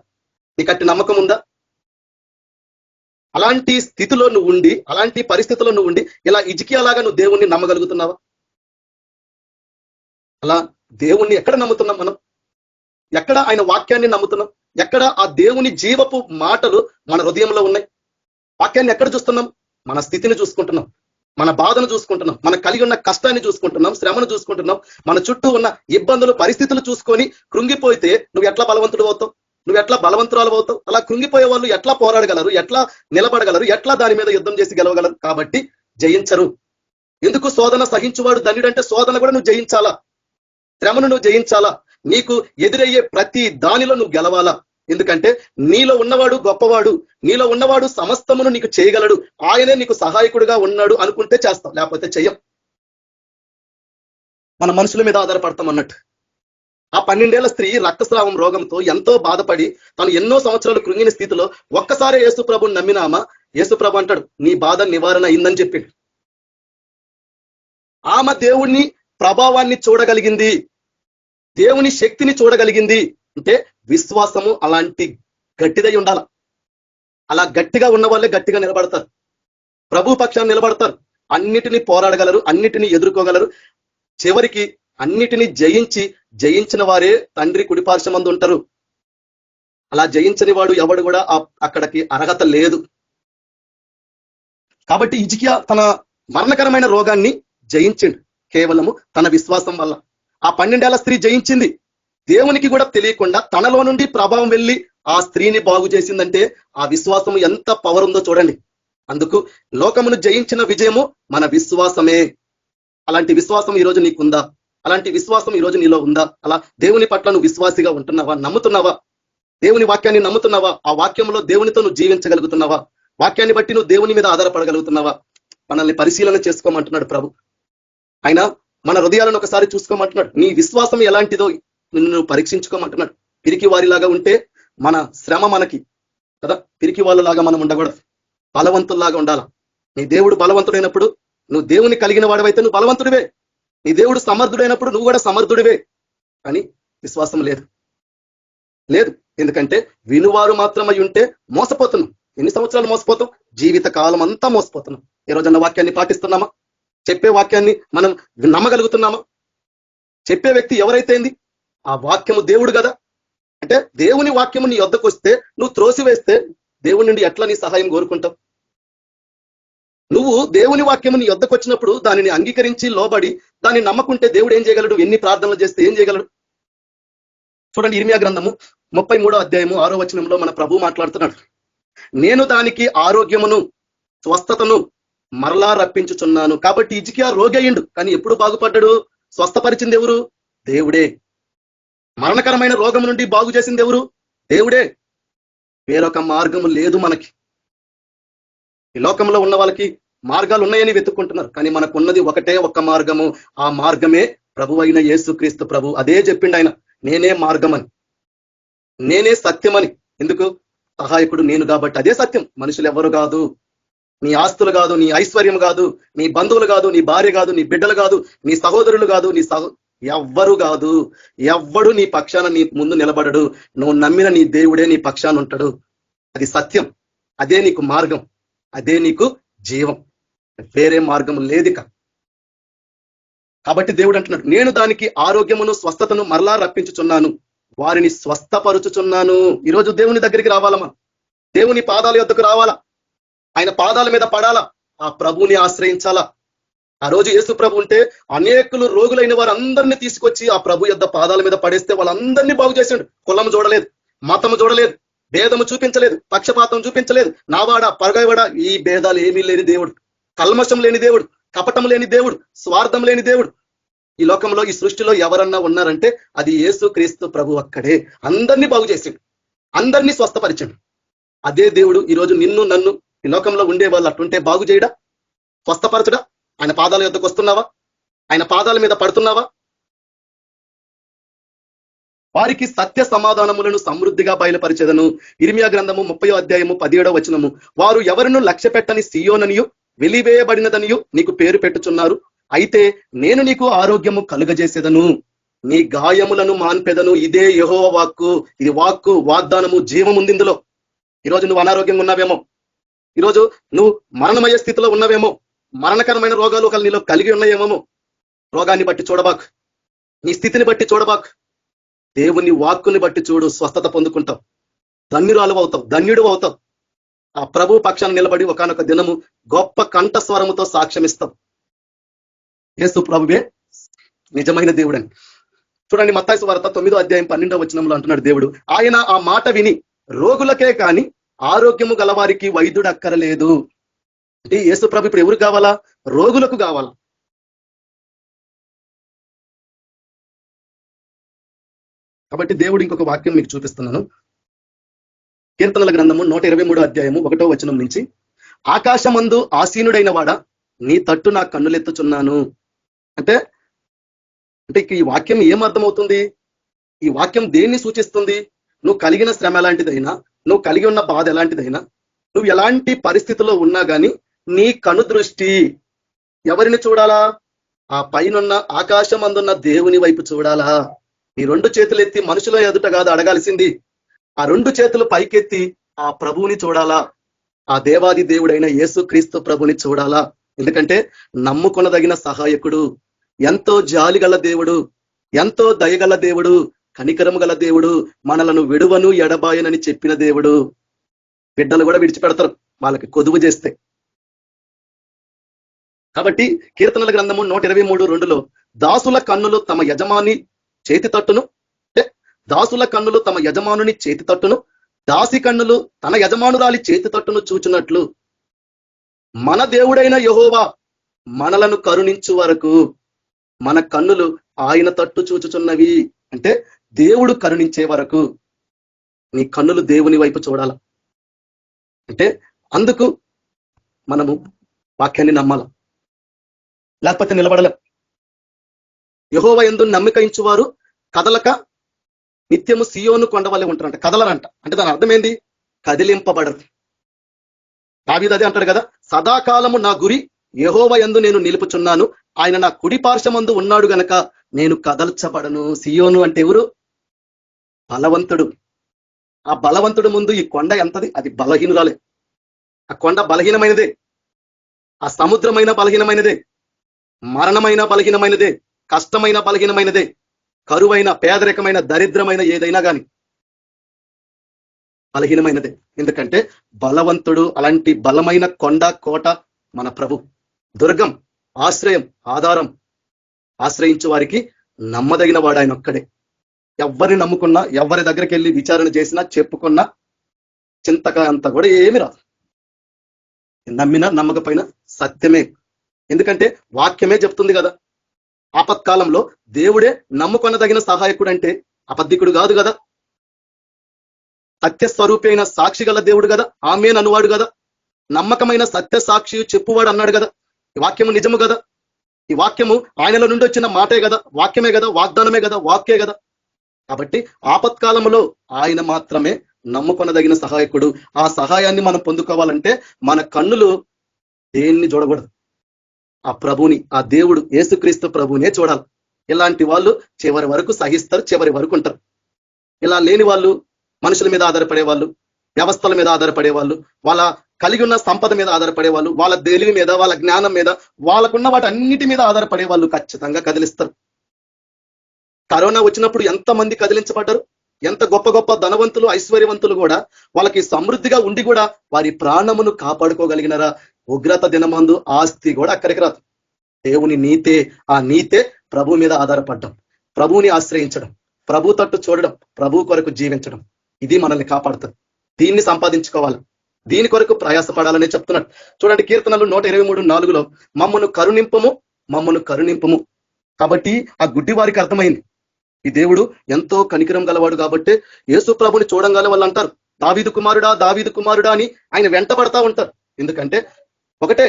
నీకు అట్టి నమ్మకం ఉందా? అలాంటి స్థితిలో నువ్వు ఉండి, అలాంటి పరిస్థితిలో నువ్వు ఉండి ఇలా హిజ్కియాలాగా నువ్వు దేవుణ్ణి నమ్మగలుగుతున్నావా? అలా దేవుణ్ణి ఎక్కడ నమ్ముతున్నాం మనం? ఎక్కడ ఆయన వాక్యాన్ని నమ్ముతున్నాం? ఎక్కడ ఆ దేవుని జీవపు మాటలు మన హృదయంలో ఉన్నాయి? వాక్యాన్ని ఎక్కడ చూస్తున్నాం? మన స్థితిని చూసుకుంటున్నాం, మన బాధను చూసుకుంటున్నాం, మన కలిగి ఉన్న కష్టాన్ని చూసుకుంటున్నాం, శ్రమను చూసుకుంటున్నాం, మన చుట్టూ ఉన్న ఇబ్బందులు, పరిస్థితులు చూసుకొని కృంగిపోతే నువ్వు ఎట్లా బలవంతుడు అవుతావు? నువ్వు ఎట్లా బలవంతురాలు అవుతావు? అలా కృంగిపోయే వాళ్ళు ఎట్లా పోరాడగలరు? ఎట్లా నిలబడగలరు? ఎట్లా దాని మీద యుద్ధం చేసి గెలవగలరు? కాబట్టి జయించరు. ఎందుకు? శోధన సహించువాడు ధన్యుడంటే శోధన కూడా నువ్వు జయించాలా. శ్రమను నువ్వు జయించాలా, నీకు ఎదురయ్యే ప్రతి దానిలో నువ్వు గెలవాలా. ఎందుకంటే నీలో ఉన్నవాడు గొప్పవాడు, నీలో ఉన్నవాడు సమస్తమును నీకు చేయగలడు, ఆయనే నీకు సహాయకుడిగా ఉన్నాడు అనుకుంటే చేస్తాం, లేకపోతే చెయ్యం. మన మనుషుల మీద ఆధారపడతాం అన్నట్టు. ఆ 12 ఏళ్ల స్త్రీ రక్తస్రావం రోగంతో ఎంతో బాధపడి తను ఎన్నో సంవత్సరాలు కృంగిన స్థితిలో ఒక్కసారి యేసుప్రభుని నమ్మినామా, యేసుప్రభు అంటాడు నీ బాధ నివారణ అయిందని చెప్పాడు. ఆమె దేవుణ్ణి ప్రభావాన్ని చూడగలిగింది, దేవుని శక్తిని చూడగలిగింది. అంటే విశ్వాసము అలాంటి గట్టిదై ఉండాల. అలా గట్టిగా ఉన్న వాళ్ళే గట్టిగా నిలబడతారు, ప్రభు పక్షాన్ని నిలబడతారు, అన్నిటినీ పోరాడగలరు, అన్నిటినీ ఎదుర్కోగలరు. చివరికి అన్నిటినీ జయించిన వారే తండ్రి కుడిపార్శ్వమందు ఉంటారు. అలా జయించని వాడు ఎవడు కూడా అక్కడికి అర్హత లేదు. కాబట్టి హిజ్కియా తన మరణకరమైన రోగాన్ని జయించిండు కేవలము తన విశ్వాసం వల్ల. ఆ 12 ఏళ్ల స్త్రీ జయించింది, దేవునికి కూడా తెలియకుండా తనలో నుండి ప్రభావం వెళ్ళి ఆ స్త్రీని బాగు చేసిందంటే ఆ విశ్వాసం ఎంత పవర్ ఉందో చూడండి. అందుకు లోకమును జయించిన విజయము మన విశ్వాసమే. అలాంటి విశ్వాసం ఈరోజు నీకుందా? అలాంటి విశ్వాసం ఈరోజు నీలో ఉందా? అలా దేవుని పట్ల నువ్వు విశ్వాసిగా ఉంటున్నావా? నమ్ముతున్నావా? దేవుని వాక్యాన్ని నమ్ముతున్నావా? ఆ వాక్యంలో దేవునితో నువ్వు జీవించగలుగుతున్నావా? వాక్యాన్ని బట్టి నువ్వు దేవుని మీద ఆధారపడగలుగుతున్నావా? మనల్ని పరిశీలన చేసుకోమంటున్నాడు ప్రభు. ఆయన మన హృదయాలను ఒకసారి చూసుకోమంటున్నాడు. నీ విశ్వాసం ఎలాంటిదో నిన్ను పరీక్షించుకోమంటున్నాడు. పిరికి వారిలాగా ఉంటే మన శ్రమ మనకి కదా, పిరికి వాళ్ళలాగా మనం ఉండకూడదు, బలవంతుల్లాగా ఉండాలా. నీ దేవుడు బలవంతుడైనప్పుడు నువ్వు దేవుని కలిగిన వాడివైతే నువ్వు బలవంతుడివే. నీ దేవుడు సమర్థుడైనప్పుడు నువ్వు కూడా సమర్థుడివే. కానీ విశ్వాసం లేదు. ఎందుకంటే వినువారు మాత్రమై ఉంటే మోసపోతున్నాం. ఎన్ని సంవత్సరాలు మోసపోతాం? జీవిత కాలం అంతా మోసపోతున్నాం. ఈ రోజన్న వాక్యాన్ని పాటిస్తున్నామా? చెప్పే వాక్యాన్ని మనం నమ్మగలుగుతున్నామా? చెప్పే వ్యక్తి ఎవరైతేంది? ఆ వాక్యము దేవుడు కదా. అంటే దేవుని వాక్యము నీ వద్దకు వస్తే నువ్వు త్రోసివేస్తే దేవుని నుండి ఎట్లా నీ సహాయం కోరుకుంటావు? నువ్వు దేవుని వాక్యము నీ వద్దకు వచ్చినప్పుడు దానిని అంగీకరించి లోబడి దాన్ని నమ్మకుంటే దేవుడు ఏం చేయగలడు? ఎన్ని ప్రార్థనలు చేస్తే ఏం చేయగలడు? చూడండి, ఇర్మియా గ్రంథము 33వ అధ్యాయము 6వ వచనంలో మన ప్రభు మాట్లాడుతున్నాడు. నేను దానికి ఆరోగ్యమును స్వస్థతను మరలా రప్పించుచున్నాను. కాబట్టి హిజ్కియా రోగి అయ్యిండు, కానీ ఎప్పుడు బాగుపడ్డాడు? స్వస్థపరిచింది ఎవరు? దేవుడే. మరణకరమైన రోగం నుండి బాగు చేసింది ఎవరు? దేవుడే. వేరొక మార్గము లేదు మనకి. ఈ లోకంలో ఉన్న వాళ్ళకి మార్గాలు ఉన్నాయని వెతుక్కుంటున్నారు, కానీ మనకు ఉన్నది ఒకటే ఒక్క మార్గము. ఆ మార్గమే ప్రభు అయిన యేసుక్రీస్తు ప్రభు. అదే చెప్పిండు ఆయన, నేనే మార్గమని, నేనే సత్యమని. ఎందుకు? సహాయకుడు నేను కాబట్టి అదే సత్యం. మనుషులు ఎవరు కాదు, నీ ఆస్తులు కాదు, నీ ఐశ్వర్యం కాదు, నీ బంధువులు కాదు, నీ భార్య కాదు, నీ బిడ్డలు కాదు, నీ సహోదరులు కాదు, ఎవ్వరు కాదు. ఎవ్వడు నీ పక్షాన నీ ముందు నిలబడడు. నువ్వు నమ్మిన నీ దేవుడే నీ పక్షాన ఉంటాడు. అది సత్యం, అదే నీకు మార్గం, అదే నీకు జీవం. వేరే మార్గం లేదిక. కాబట్టి దేవుడు అంటున్నాడు, నేను దానికి ఆరోగ్యమును స్వస్థతను మరలా రప్పించుచున్నాను, వారిని స్వస్థపరుచుచున్నాను. ఈరోజు దేవుని దగ్గరికి రావాలమ్మా, దేవుని పాదాల యొద్దకు రావాలా, ఆయన పాదాల మీద పడాలా, ఆ ప్రభుని ఆశ్రయించాలా. ఆ రోజు యేసు ప్రభు ఉంటే అనేకులు రోగులైన వారందరినీ తీసుకొచ్చి ఆ ప్రభు యొద్ద పాదాల మీద పడేస్తే వాళ్ళందరినీ బాగు చేశాడు. కులము చూడలేదు, మతము చూడలేదు, భేదము చూపించలేదు, పక్షపాతం చూపించలేదు, నావాడ పరగవాడ, ఈ భేదాలు ఏమీ లేని దేవుడు, కల్మషం లేని దేవుడు, కపటం లేని దేవుడు, స్వార్థం లేని దేవుడు. ఈ లోకంలో, ఈ సృష్టిలో ఎవరన్నా ఉన్నారంటే అది యేసు క్రీస్తు ప్రభు ఒక్కడే. అందరినీ బాగు చేసిండు, అందరినీ స్వస్థపరిచాడు. అదే దేవుడు ఈరోజు నిన్ను నన్ను ఈ లోకంలో ఉండే వాళ్ళు అట్టుంటే బాగు చేయడా, స్వస్థపరచడా? ఆయన పాదాల యొద్దకు వస్తున్నావా? ఆయన పాదాల మీద పడుతున్నావా? వారికి సత్య సమాధానములను సమృద్ధిగా బయలుపరిచెదను. ఇర్మియా గ్రంథము 30వ అధ్యాయము 17వ వచనము, వారు ఎవరిను లక్ష్య పెట్టని సియోననియు వెలివేయబడినదనియు నీకు పేరు పెట్టుచున్నారు, అయితే నేను నీకు ఆరోగ్యము కలుగజేసేదను, నీ గాయములను మాన్పెదను. ఇదే యెహోవా వాక్కు. ఇది వాక్కు, వాగ్దానము, జీవం ఉంది ఇందులో. ఈరోజు నువ్వు అనారోగ్యంగా ఉన్నావేమో, ఈరోజు నువ్వు మరణమయ్యే స్థితిలో ఉన్నావేమో, మరణకరమైన రోగాలు ఒకళ్ళు నీలో కలిగి ఉన్నాయేమో. రోగాన్ని బట్టి చూడబాకు, నీ స్థితిని బట్టి చూడబాకు, దేవుని వాక్కుని బట్టి చూడు. స్వస్థత పొందుకుంటావు, ధన్యురాలు అవుతావు, ధన్యుడు అవుతావు. ఆ ప్రభు పక్షాన్ని నిలబడి ఒకానొక దినము గొప్ప కంఠస్వరముతో సాక్ష్యమిస్తాం, యేసు ప్రభువే నిజమైన దేవుడని. చూడండి, మత్తయి సువార్త 9వ అధ్యాయం 12వ వచనంలో అంటున్నాడు దేవుడు, ఆయన ఆ మాట విని రోగులకే కాని ఆరోగ్యము గలవారికి వైద్యుడు అక్కరలేదు. అంటే యేసు ప్రభు ఇప్పుడు ఎవరు కావాలా? రోగులకు కావాలా. కాబట్టి దేవుడు ఇంకొక వాక్యం మీకు చూపిస్తున్నాను. కీర్తనల గ్రంథము 123 అధ్యాయము 1వ వచనం నుంచి, ఆకాశమందు ఆసీనుడైన వాడా నీ తట్టు నా కన్నులెత్తుచున్నాను. అంటే ఈ వాక్యం ఏం అర్థమవుతుంది? ఈ వాక్యం దేన్ని సూచిస్తుంది? నువ్వు కలిగిన శ్రమ ఎలాంటిదైనా, నువ్వు కలిగి ఉన్న బాధ ఎలాంటిదైనా, నువ్వు ఎలాంటి పరిస్థితిలో ఉన్నా కానీ నీ కను దృష్టి ఎవరిని చూడాలా? ఆ పైనున్న ఆకాశమందున్న దేవుని వైపు చూడాలా. నీ 2 చేతులు ఎత్తి మనుషుల ఎదుట కాదు అడగాల్సింది, ఆ 2 చేతులు పైకెత్తి ఆ ప్రభువుని చూడాలా, ఆ దేవాది దేవుడైన యేసు క్రీస్తు ప్రభుని చూడాలా. ఎందుకంటే నమ్ముకొనదగిన సహాయకుడు, ఎంతో జాలి గల దేవుడు, ఎంతో దయగల దేవుడు, కనికరము గల దేవుడు, మనలను విడువను ఎడబాయనని చెప్పిన దేవుడు. బిడ్డలు కూడా విడిచిపెడతారు వాళ్ళకి కొదువు చేస్తే. కాబట్టి కీర్తనల గ్రంథము 123:2లో దాసుల కన్నులు తమ యజమాని చేతి తట్టును, దాసుల కన్నులు తమ యజమానుని చేతి తట్టును, దాసి కన్నులు తన యజమానురాలి చేతి తట్టును చూచున్నట్లు మన దేవుడైన యెహోవా మనలను కరుణించు వరకు మన కన్నులు ఆయన తట్టు చూచుచున్నవి. అంటే దేవుడు కరుణించే వరకు నీ కన్నులు దేవుని వైపు చూడాల. అంటే అందుకు మనము వాక్యాన్ని నమ్మాల, లేకపోతే నిలబడలేం. యెహోవా యందు నమ్మిక ఉంచువారు కదలక నిత్యము సియోను కొండ వల్లే ఉంటారంట. కదలరంట అంటే దాని అర్థం ఏంది? కదిలింపబడరు. దావీదు అదే అంటాడు కదా, సదాకాలము నా గురి యెహోవా యందు నేను నిలుపుచున్నాను, ఆయన నా కుడి పార్శ్వమందు ఉన్నాడు గనక నేను కదల్చబడను. సియోను అంటే ఎవరు? బలవంతుడు. ఆ బలవంతుడు ముందు ఈ కొండ ఎంతది? అది బలహీనురాలే. ఆ కొండ బలహీనమైనదే, ఆ సముద్రమైన బలహీనమైనదే, మరణమైన బలహీనమైనదే, కష్టమైన బలహీనమైనదే, కరువైన పేదరికమైన దరిద్రమైన ఏదైనా కానీ బలహీనమైనదే. ఎందుకంటే బలవంతుడు, అలాంటి బలమైన కొండ కోట మన ప్రభు, దుర్గం, ఆశ్రయం, ఆధారం. ఆశ్రయించే వారికి నమ్మదగిన వాడు ఆయన ఒక్కడే. ఎవరిని నమ్ముకున్నా, ఎవరి దగ్గరికి వెళ్ళి విచారణ చేసినా, చెప్పుకున్నా చింతక అంతా కూడా ఏమి రాదు. నమ్మినా నమ్మకపోయినా సత్యమే. ఎందుకంటే వాక్యమే చెప్తుంది కదా, ఆపత్కాలంలో దేవుడే నమ్ముకొనదగిన సహాయకుడు. అంటే అబద్ధికుడు కాదు కదా, సత్య స్వరూపి అయిన సాక్షి గల దేవుడు కదా, ఆమేన్ అనువాడు కదా, నమ్మకమైన సత్య సాక్షి చెప్పువాడు అన్నాడు కదా. ఈ వాక్యము నిజము కదా, ఈ వాక్యము ఆయనలో నుండి వచ్చిన మాటే కదా, వాక్యమే కదా, వాగ్దానమే కదా, వాక్యే కదా. కాబట్టి ఆపత్కాలంలో ఆయన మాత్రమే నమ్ముకొనదగిన సహాయకుడు. ఆ సహాయాన్ని మనం పొందుకోవాలంటే మన కన్నులు దేన్ని చూడకూడదు, ఆ ప్రభుని, ఆ దేవుడు యేసుక్రీస్తు ప్రభునే చూడాలి. ఇలాంటి వాళ్ళు చివరి వరకు సహిస్తారు, చివరి వరకు ఉంటారు. ఇలా లేని వాళ్ళు మనుషుల మీద ఆధారపడే వాళ్ళు, వ్యవస్థల మీద ఆధారపడే వాళ్ళు, వాళ్ళ కలిగి ఉన్న సంపద మీద ఆధారపడే వాళ్ళు, వాళ్ళ తెలివి మీద, వాళ్ళ జ్ఞానం మీద, వాళ్ళకున్న వాటి అన్నిటి మీద ఆధారపడే వాళ్ళు ఖచ్చితంగా కదిలిస్తారు. కరోనా వచ్చినప్పుడు ఎంతమంది కదిలించబడ్డారు? ఎంత గొప్ప గొప్ప ధనవంతులు, ఐశ్వర్యవంతులు కూడా వాళ్ళకి సమృద్ధిగా ఉండి కూడా వారి ప్రాణమును కాపాడుకోగలిగినారా? ఉగ్రత దినమందు ఆస్తి కూడా అక్కడికి రాదు. దేవుని నీతే, ఆ నీతే ప్రభు మీద ఆధారపడడం, ప్రభువుని ఆశ్రయించడం, ప్రభు తట్టు చూడడం, ప్రభు కొరకు జీవించడం, ఇది మనల్ని కాపాడుతుంది. దీన్ని సంపాదించుకోవాలి, దీని కొరకు ప్రయాసపడాలని చెప్తున్నాడు. చూడండి కీర్తనలు 123:4లో మమ్మను కరుణింపము, మమ్మను కరుణింపము. కాబట్టి ఆ గుడ్డి వారికి అర్థమైంది ఈ దేవుడు ఎంతో కనికరం గలవాడు. కాబట్టి యేసు ప్రభుని చూడంగానే వాళ్ళు అంటారు, దావీదు కుమారుడా, దావీదు కుమారుడా అని ఆయన వెంటబడతా ఉంటారు. ఎందుకంటే ఒకటే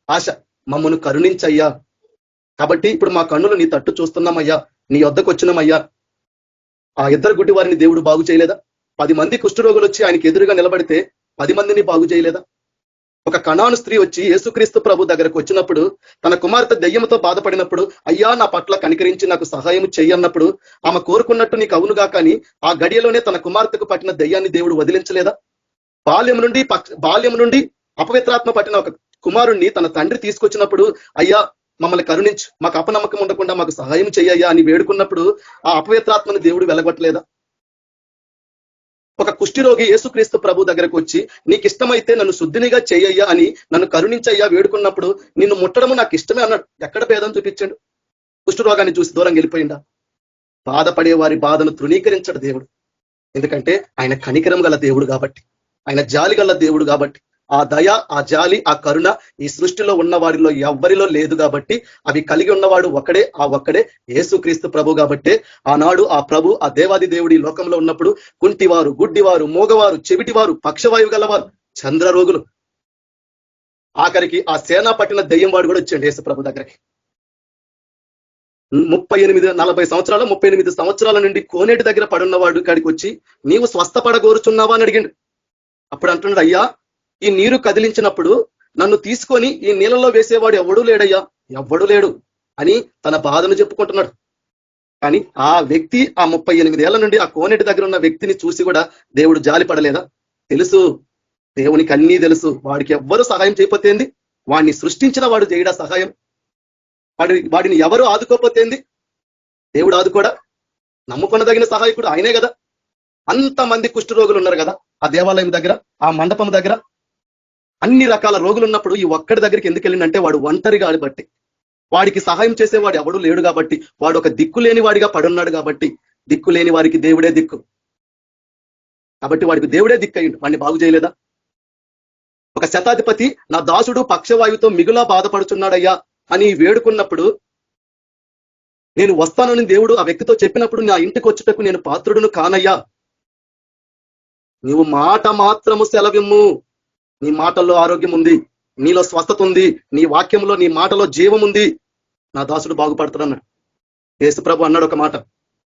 ఆశ, మమ్మను కరుణించయ్యా. కాబట్టి ఇప్పుడు మా కన్నులు నీ తట్టు చూస్తున్నామయ్యా, నీ వద్దకు వచ్చినామయ్యా. ఆ ఇద్దరు గుడ్డి వారిని దేవుడు బాగు చేయలేదా? 10 మంది కుష్ఠరోగులు వచ్చి ఆయనకి ఎదురుగా నిలబడితే 10 మందిని బాగు చేయలేదా? ఒక కనాను స్త్రీ వచ్చి యేసుక్రీస్తు ప్రభు దగ్గరకు వచ్చినప్పుడు, తన కుమార్తె దెయ్యంతో బాధపడినప్పుడు, అయ్యా నా పట్ల కనికరించి నాకు సహాయం చెయ్యన్నప్పుడు ఆమె కోరుకున్నట్టు నీకు అవునుగా, కానీ ఆ గడియలోనే తన కుమార్తెకు పట్టిన దెయ్యాన్ని దేవుడు వదిలించలేదా? బాల్యం నుండి అపవిత్రాత్మ పట్టిన ఒక కుమారుణ్ణి తన తండ్రి తీసుకొచ్చినప్పుడు, అయ్యా మమ్మల్ని కరుణించు, మాకు అపనమ్మకం ఉండకుండా మాకు సహాయం చెయ్యయ్యా అని వేడుకున్నప్పుడు ఆ అపవిత్రాత్మని దేవుడు వెలగొట్టలేదా? ఒక కుష్ఠిరోగి యేసుక్రీస్తు ప్రభు దగ్గరకు వచ్చి, నీకు ఇష్టమైతే నన్ను శుద్ధినిగా చేయయ్యా అని, నన్ను కరుణించయ్యా వేడుకున్నప్పుడు, నిన్ను ముట్టడము నాకు ఇష్టమే అన్నాడు. ఎక్కడ భేదం చూపించాడు? కుష్ఠరోగాన్ని చూసి దూరం వెళ్ళిపోయిందా? బాధపడే వారి బాధను తృణీకరించడు దేవుడు. ఎందుకంటే ఆయన కనికరం గల దేవుడు కాబట్టి, ఆయన జాలి గల దేవుడు కాబట్టి, ఆ దయ, ఆ జాలి, ఆ కరుణ ఈ సృష్టిలో ఉన్న వారిలో ఎవ్వరిలో లేదు కాబట్టి అవి కలిగి ఉన్నవాడు ఒక్కడే, ఆ ఒక్కడే యేసుక్రీస్తు ప్రభు కాబట్టి ఆనాడు ఆ ప్రభు, ఆ దేవాది దేవుడి లోకంలో ఉన్నప్పుడు కుంటివారు, గుడ్డివారు, మూగవారు, చెవిటివారు, పక్షవాయువు గలవారు, చంద్ర రోగులు, ఆఖరికి ఆ సేనా పట్టిన దెయ్యం వాడు కూడా వచ్చాడు యేసు ప్రభు దగ్గరికి. 40 సంవత్సరాలు 38 సంవత్సరాల నుండి కోనేటి దగ్గర పడున్నవాడు కాడికి వచ్చి నీవు స్వస్థపడగోరుచున్నావా అని అడిగిండు. అప్పుడు అంటున్నాడు, అయ్యా ఈ నీరు కదిలించినప్పుడు నన్ను తీసుకొని ఈ నీళ్ళలో వేసేవాడు ఎవడూ లేడయ్యా, ఎవ్వడూ లేడు అని తన బాధను చెప్పుకుంటున్నాడు. కానీ ఆ వ్యక్తి ఆ 38 ఏళ్ల నుండి ఆ కోనేటి దగ్గర ఉన్న వ్యక్తిని చూసి కూడా దేవుడు జాలి పడలేదా? తెలుసు, దేవునికి అన్నీ తెలుసు. వాడికి ఎవ్వరు సహాయం చేయకపోతేంది, వాడిని సృష్టించిన వాడు చేయడా సహాయం? వాడిని ఎవరు ఆదుకోపోతేంది, దేవుడు ఆదుకోడా? నమ్ముకొనదగిన సహాయకుడు ఆయనే కదా. అంతమంది కుష్ఠరోగులు ఉన్నారు కదా ఆ దేవాలయం దగ్గర, ఆ మండపం దగ్గర, అన్ని రకాల రోగులు ఉన్నప్పుడు ఈ ఒక్కడి దగ్గరికి ఎందుకు వెళ్ళిందంటే వాడు ఒంటరిగా బట్టి, వాడికి సహాయం చేసేవాడు ఎవడు లేడు కాబట్టి, వాడు ఒక దిక్కు లేని వాడిగా పడున్నాడు కాబట్టి, దిక్కు లేని వారికి దేవుడే దిక్కు కాబట్టి వాడికి దేవుడే దిక్కు అయ్యిండు. వాడిని బాగు చేయలేదా? ఒక శతాధిపతి నా దాసుడు పక్షవాయువుతో మిగులా బాధపడుచున్నాడయ్యా అని వేడుకున్నప్పుడు, నేను వస్తానని దేవుడు ఆ వ్యక్తితో చెప్పినప్పుడు నా ఇంటికి వచ్చుటకు నేను పాత్రుడును కానయ్యా, నీవు మాట మాత్రము సెలవిమ్ము, నీ మాటల్లో ఆరోగ్యం ఉంది, నీలో స్వస్థత ఉంది, నీ వాక్యంలో నీ మాటలో జీవం ఉంది, నా దాసుడు బాగుపడతాడన్నాడు. యేసుప్రభు అన్నాడు ఒక మాట,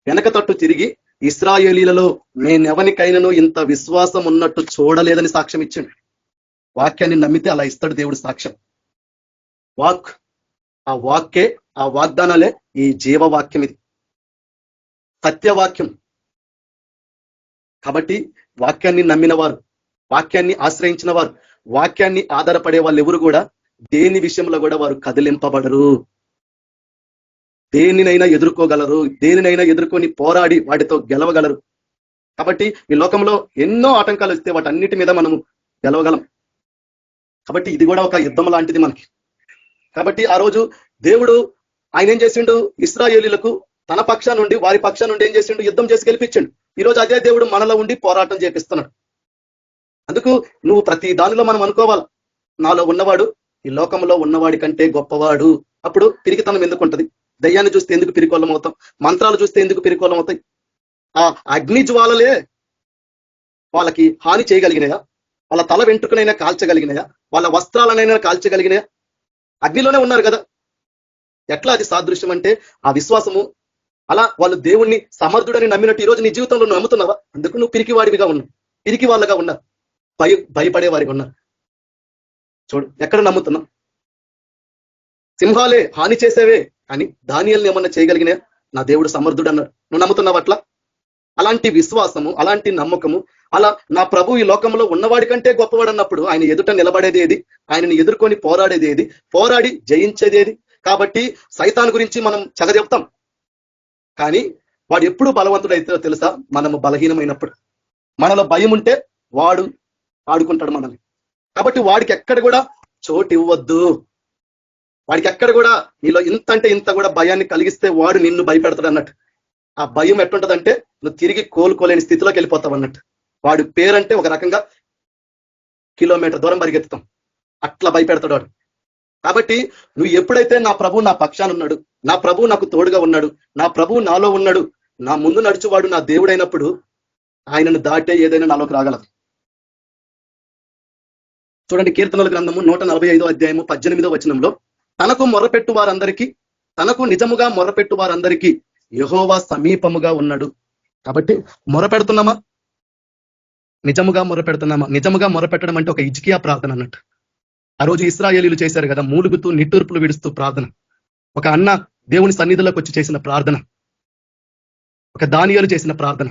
వెనక తట్టు తిరిగి ఇశ్రాయేలీలలో నేనెవనికైనాను ఇంత విశ్వాసం ఉన్నట్టు చూడలేదని సాక్ష్యం ఇచ్చాడు. వాక్యాన్ని నమ్మితే అలా ఇస్తాడు దేవుడు సాక్ష్యం. వాక్, ఆ వాక్కే, ఆ వాగ్దానాలే ఈ జీవవాక్యం, ఇది సత్యవాక్యం. కాబట్టి వాక్యాన్ని నమ్మిన వారు, వాక్యాన్ని ఆశ్రయించిన వారు, వాక్యాన్ని ఆధారపడే వాళ్ళు ఎవరు కూడా దేని విషయంలో కూడా వారు కదిలింపబడరు. దేనినైనా ఎదుర్కోగలరు, దేనినైనా ఎదుర్కొని పోరాడి వాటితో గెలవగలరు. కాబట్టి ఈ లోకంలో ఎన్నో ఆటంకాలు వస్తే వాటన్నిటి మీద మనము గెలవగలం. కాబట్టి ఇది కూడా ఒక యుద్ధం లాంటిది మనకి. కాబట్టి ఆ రోజు దేవుడు ఆయన ఏం చేసిండు, ఇశ్రాయేలీలకు తన పక్షా నుండి వారి పక్షా నుండి ఏం చేసిండు, యుద్ధం చేసి గెలిపించిండు. ఈరోజు అదే దేవుడు మనలో ఉండి పోరాటం చేపిస్తున్నాడు. అందుకు నువ్వు ప్రతి దానిలో మనం అనుకోవాలి, నాలో ఉన్నవాడు ఈ లోకంలో ఉన్నవాడి కంటే గొప్పవాడు. అప్పుడు పిరికితనం ఎందుకు ఉంటుంది? దయ్యాన్ని చూస్తే ఎందుకు పిరికోలం అవుతాం? మంత్రాలు చూస్తే ఎందుకు పిరికోలం అవుతాయి? ఆ అగ్ని జ్వాలలే వాళ్ళకి హాని చేయగలిగినాయా? వాళ్ళ తల వెంట్రుకనైనా కాల్చగలిగినాయా? వాళ్ళ వస్త్రాలనైనా కాల్చగలిగినాయా? అగ్నిలోనే ఉన్నారు కదా. ఎట్లా అది సాదృశ్యం అంటే ఆ విశ్వాసము. అలా వాళ్ళు దేవుణ్ణి సమర్థుడని నమ్మినట్టు ఈరోజు నీ జీవితంలో నువ్వు నమ్ముతున్నావా? అందుకు నువ్వు పిరికి వాడివిగా ఉన్నావు, పిరికి వాళ్ళగా ఉన్నా, భయపడే వారిగా ఉన్నా. చూడు ఎక్కడ నమ్ముతున్నావు? సింహాలే హాని చేసేవే అని దానియేలుని ఏమన్నా చేయగలిగినా? నా దేవుడు సమర్థుడు అన్నాడు. నువ్వు నమ్ముతున్నావు అట్లా? అలాంటి విశ్వాసము, అలాంటి నమ్మకము, అలా నా ప్రభు ఈ లోకంలో ఉన్నవాడి కంటే గొప్పవాడు అన్నప్పుడు ఆయన ఎదుట నిలబడేది ఏది? ఆయనని ఎదుర్కొని పోరాడేది ఏది? పోరాడి జయించేది ఏది? కాబట్టి సైతాన్ గురించి మనం చెగదెప్తాం, కానీ వాడు ఎప్పుడు బలవంతుడు అయితే తెలుసా? మనము బలహీనమైనప్పుడు. మనలో భయం ఉంటే వాడు ఆడుకుంటాడు మనల్ని. కాబట్టి వాడికి ఎక్కడ కూడా చోటు ఇవ్వద్దు. వాడికి ఎక్కడ కూడా నీలో ఇంత అంటే ఇంత కూడా భయాన్ని కలిగిస్తే వాడు నిన్ను భయపెడతాడు అన్నట్టు. ఆ భయం ఎట్లుంటదంటే నువ్వు తిరిగి కోలుకోలేని స్థితిలోకి వెళ్ళిపోతావు అన్నట్టు. వాడి పేరంటే ఒక రకంగా కిలోమీటర్ దూరం పరిగెత్తుతాం, అట్లా భయపెడతాడు వాడు. కాబట్టి నువ్వు ఎప్పుడైతే నా ప్రభు నా పక్షాన ఉన్నాడు, నా ప్రభు నాకు తోడుగా ఉన్నాడు, నా ప్రభు నాలో ఉన్నాడు, నా ముందు నడుచువాడు నా దేవుడైనప్పుడు ఆయనను దాటే ఏదైనా నాలోకి రాగలదు. చూడండి, కీర్తనల గ్రంథము 145వ అధ్యాయము 18వ వచనంలో, తనకు మొర్రపెట్టు వారందరికీ, తనకు నిజముగా మొర్రపెట్టు వారందరికీ యెహోవా సమీపముగా ఉన్నాడు. కాబట్టి మొరపెడుతున్నామా? నిజముగా మొరపెడుతున్నామా? నిజముగా మొరపెట్టడం అంటే ఒక హిజ్కియా ప్రార్థన అన్నట్టు. ఆ రోజు ఇశ్రాయేలీలు చేశారు కదా, మూలుగుతూ నిట్టూర్పులు విడుస్తూ ప్రార్థన. ఒక అన్న దేవుని సన్నిధిలోకి వచ్చి చేసిన ప్రార్థన, ఒక దానియేలు చేసిన ప్రార్థన.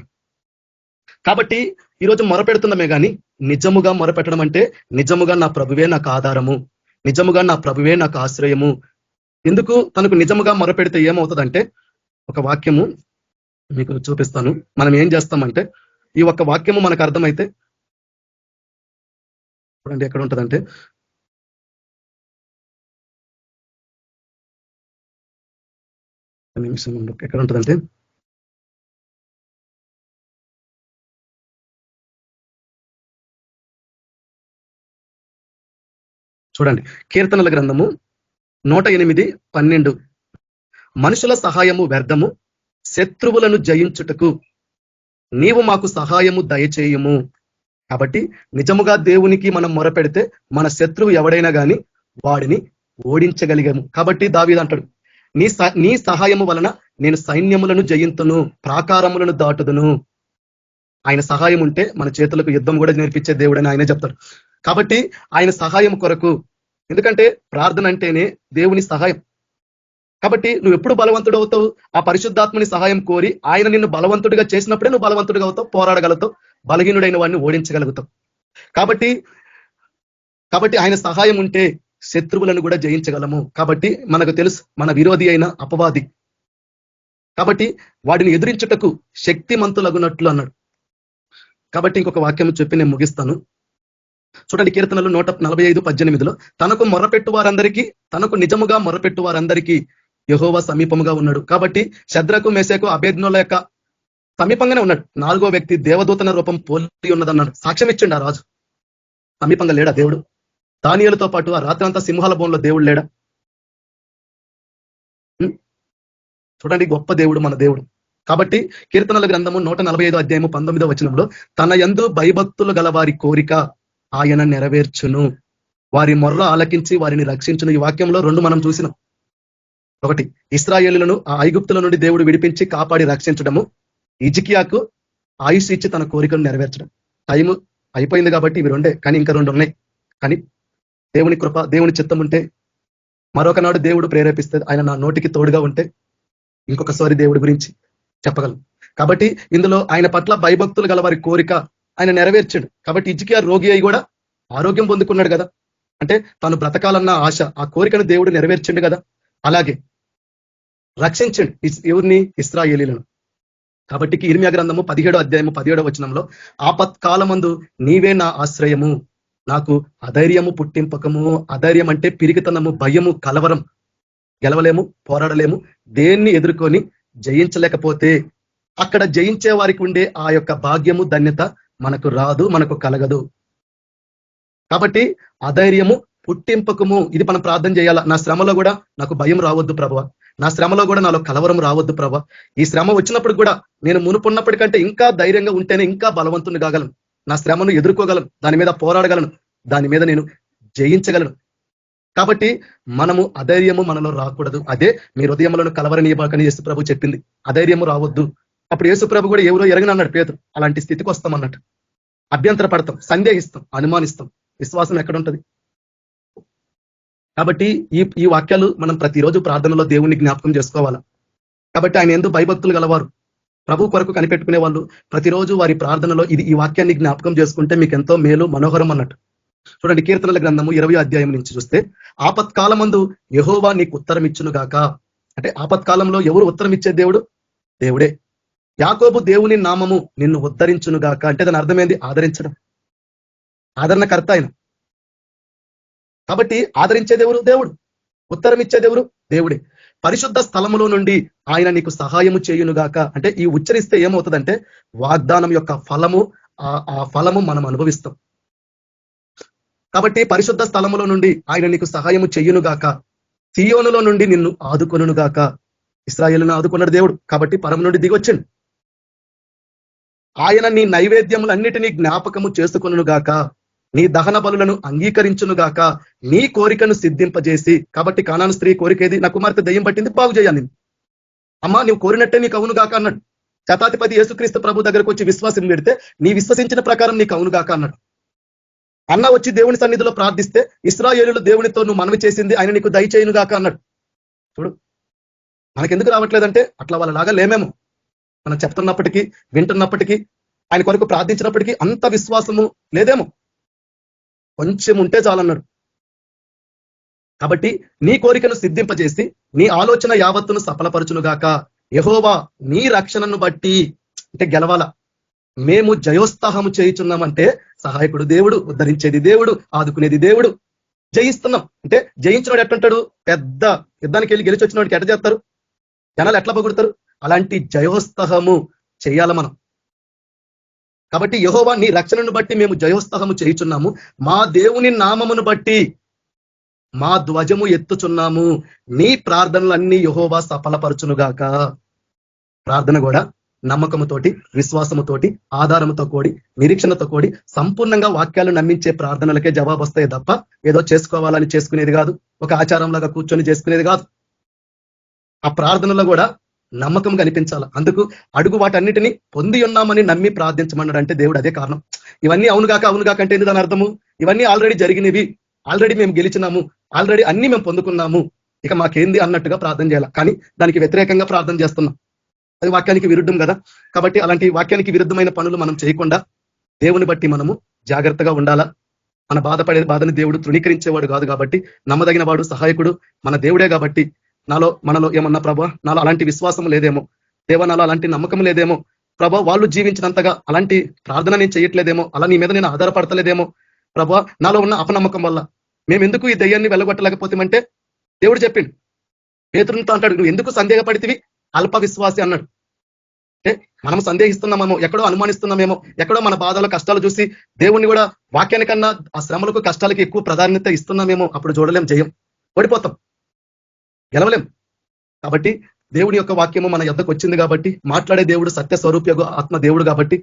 కాబట్టి ఈరోజు మొరపెడుతున్నామే కానీ నిజముగా మొరపెట్టడం అంటే నిజముగా నా ప్రభువే నాకు ఆధారము, నిజముగా నా ప్రభువే నాకు ఆశ్రయము. ఎందుకు తనకు నిజముగా మొరపెడితే ఏమవుతుందంటే, ఒక వాక్యము మీకు చూపిస్తాను. మనం ఏం చేస్తామంటే, ఈ ఒక్క వాక్యము మనకు అర్థమైతే చూడండి ఎక్కడ ఉంటుందంటే, నిమిషం ఎక్కడ ఉంటుందంటే, చూడండి, కీర్తనల గ్రంథము 108:12. మనుషుల సహాయము వ్యర్థము, శత్రువులను జయించుటకు నీవు మాకు సహాయము దయచేయము. కాబట్టి నిజముగా దేవునికి మనం మొరపెడితే మన శత్రువు ఎవడైనా కానీ వాడిని ఓడించగలిగాము. కాబట్టి దావీదు అంటాడు, నీ సహాయము వలన నేను సైన్యములను జయింతును, ప్రాకారములను దాటుదును. ఆయన సహాయం ఉంటే మన చేతులకు యుద్ధం కూడా నేర్పించే దేవుడని ఆయనే చెప్తాడు. కాబట్టి ఆయన సహాయం కొరకు, ఎందుకంటే ప్రార్థన అంటేనే దేవుని సహాయం. కాబట్టి నువ్వు ఎప్పుడు బలవంతుడు అవుతావు? ఆ పరిశుద్ధాత్మని సహాయం కోరి ఆయన నిన్ను బలవంతుడిగా చేసినప్పుడే నువ్వు బలవంతుడిగా అవుతావు, పోరాడగలుగుతావు, బలహీనుడైన వాడిని ఓడించగలుగుతావు. కాబట్టి ఆయన సహాయం ఉంటే శత్రువులను కూడా జయించగలము. కాబట్టి మనకు తెలుసు మన విరోధి అయిన అపవాది, కాబట్టి వాడిని ఎదిరించుటకు శక్తిమంతులగునట్లు అన్నాడు. కాబట్టి ఇంకొక వాక్యం చెప్పి నేను ముగిస్తాను. చూడండి, కీర్తనలు 145:18. తనకు మొరపెట్టు వారందరికీ, తనకు నిజముగా మొరపెట్టు వారందరికీ యెహోవా సమీపముగా ఉన్నాడు. కాబట్టి శద్రకు, మేషకు, అబేద్నోల యొక్క సమీపంగానే ఉన్నాడు. 4వ వ్యక్తి దేవదూతన రూపం పోలి ఉన్నదన్నాడు. సాక్ష్యం ఇచ్చిండు ఆ రాజు. సమీపంగా లేడా దేవుడు? దానియేలుతో పాటు ఆ రాత్రంతా సింహాల బోన్లో దేవుడు లేడా? చూడండి, గొప్ప దేవుడు మన దేవుడు. కాబట్టి కీర్తనల గ్రంథము 145:19 తన యందు భయభక్తులు గల వారి కోరిక ఆయన నెరవేర్చును, వారి మొర్ర ఆలకించి వారిని రక్షించును. ఈ వాక్యంలో 2 మనం చూసినాం. ఒకటి, ఇశ్రాయేలులను ఆ ఐగుప్తుల నుండి దేవుడు విడిపించి కాపాడి రక్షించడము, హిజ్కియాకు ఆయుష్ ఇచ్చి తన కోరికను నెరవేర్చడం. టైము అయిపోయింది కాబట్టి ఇవి 2, కానీ ఇంకా 2 ఉన్నాయి. కానీ దేవుని కృప, దేవుని చిత్తం ఉంటే మరొకనాడు దేవుడు ప్రేరేపిస్తే, ఆయన నా నోటికి తోడుగా ఉంటే ఇంకొకసారి దేవుడి గురించి చెప్పగలను. కాబట్టి ఇందులో ఆయన పట్ల భయభక్తులు గల వారి కోరిక ఆయన నెరవేర్చాడు. కాబట్టి హిజ్కియా రోగి అయి కూడా ఆరోగ్యం పొందుకున్నాడు కదా, అంటే తను బ్రతకాలన్న ఆశ, ఆ కోరికను దేవుడు నెరవేర్చిండు కదా. అలాగే రక్షించండి ఎవరిని? ఇశ్రాయేలీలను. కాబట్టి ఇర్మియా గ్రంథము 17:17 ఆపత్కాలమందు నీవే నా ఆశ్రయము, నాకు అధైర్యము పుట్టింపకము. అధైర్యం అంటే పిరికితనము, భయము, కలవరం. గెలవలేము, పోరాడలేము, దేన్ని ఎదుర్కొని జయించలేకపోతే అక్కడ జయించే వారికి ఉండే ఆ యొక్క భాగ్యము, ధన్యత మనకు రాదు, మనకు కలగదు. కాబట్టి అధైర్యము పుట్టింపకము, ఇది మనం ప్రార్థన చేయాలా. నా శ్రమలో కూడా నాకు భయం రావద్దు ప్రభువా, నా శ్రమలో కూడా నాలో కలవరం రావద్దు ప్రభువా. ఈ శ్రమ వచ్చినప్పుడు కూడా నేను మునుపున్నప్పటికంటే ఇంకా ధైర్యంగా ఉంటేనే ఇంకా బలవంతుని కాగలను, నా శ్రమను ఎదుర్కోగలను, దాని మీద పోరాడగలను, దాని మీద నేను జయించగలను. కాబట్టి మనము అధైర్యము మనలో రాకూడదు. అదే మీ హృదయములను కలవరనీయబాకని యేసు ప్రభు చెప్పింది. అధైర్యము రావద్దు. అప్పుడు యేసు ప్రభు కూడా ఎవరో ఎరగనన్నాడు పేతురు. అలాంటి స్థితికి వస్తాం అన్నట్టు. అభ్యంతర పడతాం, సందేహిస్తాం, అనుమానిస్తాం. విశ్వాసం ఎక్కడుంటది? కాబట్టి ఈ వాక్యాలు మనం ప్రతిరోజు ప్రార్థనలో దేవుణ్ణి జ్ఞాపకం చేసుకోవాలా. కాబట్టి ఆయన ఎందుకు భయభక్తులు గలవారు, ప్రభు కొరకు కనిపెట్టుకునే వాళ్ళు ప్రతిరోజు వారి ప్రార్థనలో ఈ వాక్యాన్ని జ్ఞాపకం చేసుకుంటే మీకు ఎంతో మేలు, మనోహరం అన్నట్టు. చూడండి, కీర్తనల గ్రంథము 20వ నుంచి చూస్తే ఆపత్కాలమందు యెహోవా నీకు ఉత్తరం ఇచ్చును గాక. అంటే ఆపత్కాలంలో ఎవరు ఉత్తరం ఇచ్చే దేవుడు? దేవుడే. యాకోబు దేవుని నామము నిన్ను ఉద్ధరించును గాక. అంటే దాని అర్థమైంది ఆదరించడం, ఆదరణకర్త ఆయన. కాబట్టి ఆదరించేదెవరు? దేవుడు. ఉత్తరం ఇచ్చేదెవరు? దేవుడే. పరిశుద్ధ స్థలములో నుండి ఆయన నీకు సహాయము చేయునుగాక. అంటే ఈ ఉచ్చరిస్తే ఏమవుతుందంటే వాగ్దానం యొక్క ఫలము, ఆ ఫలము మనం అనుభవిస్తాం. కాబట్టి పరిశుద్ధ స్థలములో నుండి ఆయన నీకు సహాయము చెయ్యునుగాక, సియోనులో నుండి నిన్ను ఆదుకొనుగాక. ఇశ్రాయేలును ఆదుకున్నాడు దేవుడు, కాబట్టి పరము నుండి దిగొచ్చిండు. ఆయన నీ నైవేద్యములన్నిటినీ జ్ఞాపకము చేసుకొనుగాక, నీ దహన బలులను అంగీకరించునుగాక, నీ కోరికను సిద్ధింపజేసి. కాబట్టి కానాను స్త్రీ కోరికేది? నా కుమార్తె దయ్యం పట్టింది, బాగు చేయాలి. అమ్మా నువ్వు కోరినట్టే నీకు అవునుగాక అన్నాడు. శతాధిపతి యేసుక్రీస్తు ప్రభు దగ్గరకు వచ్చి విశ్వాసం పెడితే నీ విశ్వసించిన ప్రకారం నీకు అవునుగాక అన్నాడు. అన్న వచ్చి దేవుని సన్నిధిలో ప్రార్థిస్తే ఇశ్రాయేలులు దేవునితో నువ్వు మనవి చేసింది ఆయన నీకు దయచేయునుగాక అన్నాడు. చూడు, మనకెందుకు రావట్లేదంటే అట్లా వాళ్ళలాగా లేమేమో. మనం చెప్తున్నప్పటికీ, వింటున్నప్పటికీ, ఆయన కొరకు ప్రార్థించినప్పటికీ అంత విశ్వాసము లేదేమో. కొంచెం ఉంటే చాలన్నాడు. కాబట్టి నీ కోరికను సిద్ధింపజేసి నీ ఆలోచన యావత్తును సఫలపరచునుగాక. యెహోవా నీ రక్షణను బట్టి, అంటే గెలవాల. మేము జయోత్సాహము చేయుచున్నామంటే సహాయకుడు దేవుడు, ఉద్ధరించేది దేవుడు, ఆదుకునేది దేవుడు. జయిస్తున్నాం అంటే జయించినోడు ఎట్లంటాడు? పెద్ద యుద్ధానికి వెళ్ళి గెలిచి వచ్చినోడికి ఎట్ట చేస్తారు? జనాలు ఎట్లా పొగుడతారు? అలాంటి జయోత్సాహము చేయాల మనం. కాబట్టి యెహోవా నీ రక్షణను బట్టి మేము జయోత్సాహము చేయుచున్నాము, మా దేవుని నామమును బట్టి మా ధ్వజము ఎత్తుచున్నాము, నీ ప్రార్థనలన్నీ యెహోవా సఫలపరచునుగాక. ప్రార్థన కూడా నమ్మకముతోటి, విశ్వాసముతోటి, ఆధారముతో కూడి, నిరీక్షణతో కూడి, సంపూర్ణంగా వాక్యాలు నమ్మించే ప్రార్థనలకే జవాబు వస్తాయి తప్ప ఏదో చేసుకోవాలని చేసుకునేది కాదు, ఒక ఆచారంలాగా కూర్చొని చేసుకునేది కాదు. ఆ ప్రార్థనలో కూడా నమ్మకం కనిపించాలి. అందుకు అడుగు వాటన్నిటిని పొంది ఉన్నామని నమ్మి ప్రార్థించమన్నాడంటే దేవుడు అదే కారణం. ఇవన్నీ అవును కాక అంటే ఏంటి దాని అర్థము? ఇవన్నీ ఆల్రెడీ జరిగినవి, ఆల్రెడీ మేము గెలిచినాము, ఆల్రెడీ అన్ని మేము పొందుకున్నాము, ఇక మాకేంది అన్నట్టుగా ప్రార్థన చేయాలి. కానీ దానికి వ్యతిరేకంగా ప్రార్థన చేస్తున్నాం, అది వాక్యానికి విరుద్ధం కదా. కాబట్టి అలాంటి వాక్యానికి విరుద్ధమైన పనులు మనం చేయకుండా దేవుని బట్టి మనము జాగ్రత్తగా ఉండాలా. మన బాధని దేవుడు తృణీకరించేవాడు కాదు కాబట్టి, నమ్మదగిన వాడు, సహాయకుడు మన దేవుడే కాబట్టి, మనలో ఏమన్నా ప్రభా నాలో అలాంటి విశ్వాసం లేదేమో, దేవ నాలో అలాంటి నమ్మకం లేదేమో, ప్రభా వాళ్ళు జీవించినంతగా అలాంటి ప్రార్థన నేను చేయట్లేదేమో, అలా నీ మీద నేను ఆధారపడతలేదేమో, ప్రభా నాలో ఉన్న అపనమ్మకం వల్ల మేము ఎందుకు ఈ దయ్యాన్ని వెళ్ళగొట్టలేకపోతామంటే దేవుడు చెప్పిండు. పేతురునితో అంటాడు, నువ్వు ఎందుకు సందేహపడితివి అల్ప విశ్వాసి అన్నాడు. అంటే మనం సందేహిస్తున్నామేమో, ఎక్కడో అనుమానిస్తున్నామేమో, ఎక్కడో మన బాధల కష్టాలు చూసి దేవుణ్ణి కూడా వాక్యానికన్నా ఆ శ్రమలకు కష్టాలకి ఎక్కువ ప్రాధాన్యత ఇస్తున్నామేమో, అప్పుడు చూడలేం, జయం, ఓడిపోతాం, గెలవలేం. కాబట్టి దేవుడి యొక్క వాక్యము మన యొద్దకు వచ్చింది కాబట్టి, మాట్లాడే దేవుడు సత్య స్వరూప ఆత్మ దేవుడు కాబట్టి,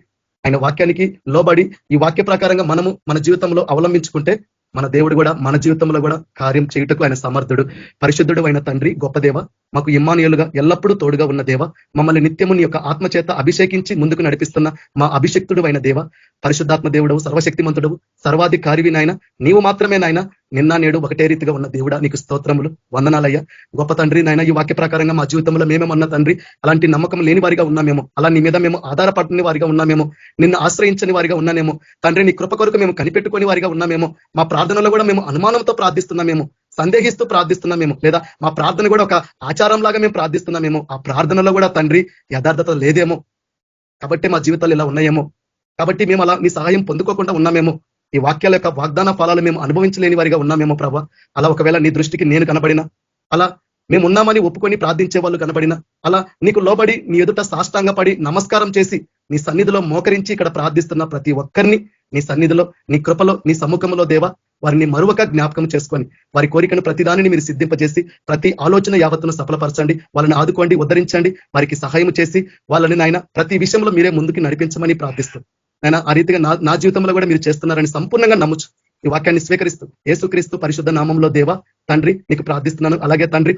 ఆయన వాక్యానికి లోబడి ఈ వాక్య ప్రకారంగా మనము మన జీవితంలో అవలంబించుకుంటే మన దేవుడు కూడా మన జీవితంలో కూడా కార్యం చేయుటకు ఆయన సమర్థుడు. పరిశుద్ధుడు అయిన తండ్రి, గొప్ప దేవ, మాకు ఇమ్మానుయేలుగా ఎల్లప్పుడూ తోడుగా ఉన్న దేవ, మమ్మల్ని నిత్యము నీ యొక్క ఆత్మచేత అభిషేకించి ముందుకు నడిపిస్తున్న మా అభిషక్తుడు అయిన దేవ, పరిశుద్ధాత్మ దేవుడవు, సర్వశక్తిమంతుడవు, సర్వాధికారివి నాయన, నీవు మాత్రమే నాయన నిన్న నేడు ఒకటే రీతిగా ఉన్న దేవుడా, నీకు స్తోత్రములు, వందనాలయ్యా. గొప్ప తండ్రి నాయన, ఈ వాక్య ప్రకారంగా మా జీవితంలో మేమేమన్నా తండ్రి అలాంటి నమ్మకం లేని వారిగా ఉన్నామేమో, అలా నీ మీద మేము ఆధారపడని వారిగా ఉన్నామేమో, నిన్ను ఆశ్రయించని వారిగా ఉన్నామేమో తండ్రి, నీ కృప కొరకు మేము కనిపెట్టుకొని వారిగా ఉన్నామేమో, మా ప్రార్థనలో కూడా మేము అనుమానంతో ప్రార్థిస్తున్నామేమో, సందేహిస్తూ ప్రార్థిస్తున్నామేమో, లేదా మా ప్రార్థన కూడా ఒక ఆచారం లాగా మేము ప్రార్థిస్తున్నామేమో, ఆ ప్రార్థనలో కూడా తండ్రి యథార్థత లేదేమో, కాబట్టి మా జీవితాలు ఇలా ఉన్నాయేమో, కాబట్టి మేము అలా నీ సహాయం పొందుకోకుండా ఉన్నామేమో, ఈ వాక్యాల యొక్క వాగ్దాన ఫలాలు మేము అనుభవించలేని వారిగా ఉన్నామేమో ప్రభా. అలా ఒకవేళ నీ దృష్టికి నేను కనబడినా, అలా మేము ఉన్నామని ఒప్పుకొని ప్రార్థించే వాళ్ళు కనబడినా, అలా నీకు లోబడి నీ ఎదుట సాష్టాంగపడి నమస్కారం చేసి నీ సన్నిధిలో మోకరించి ఇక్కడ ప్రార్థిస్తున్న ప్రతి ఒక్కరిని నీ సన్నిధిలో, నీ కృపలో, నీ సముఖంలో దేవా, వారిని మరొక జ్ఞాపకం చేసుకొని వారి కోరికను ప్రతిదానిని మీరు సిద్ధింపజేసి ప్రతి ఆలోచన యావత్తును సఫలపరచండి, వాళ్ళని ఆదుకోండి, ఉద్ధరించండి, వారికి సహాయం చేసి వాళ్ళని నాయన ప్రతి విషయంలో మీరే ముందుకు నడిపించమని ప్రార్థిస్తూ నాయన ఆ రీతిగా నా జీవితంలో కూడా మీరు చేస్తున్నారని సంపూర్ణంగా నమ్ముచు ఈ వాక్యాన్ని స్వీకరిస్తూ యేసుక్రీస్తు పరిశుద్ధ నామంలో దేవా తండ్రి నీకు ప్రార్థిస్తున్నాను. అలాగే తండ్రి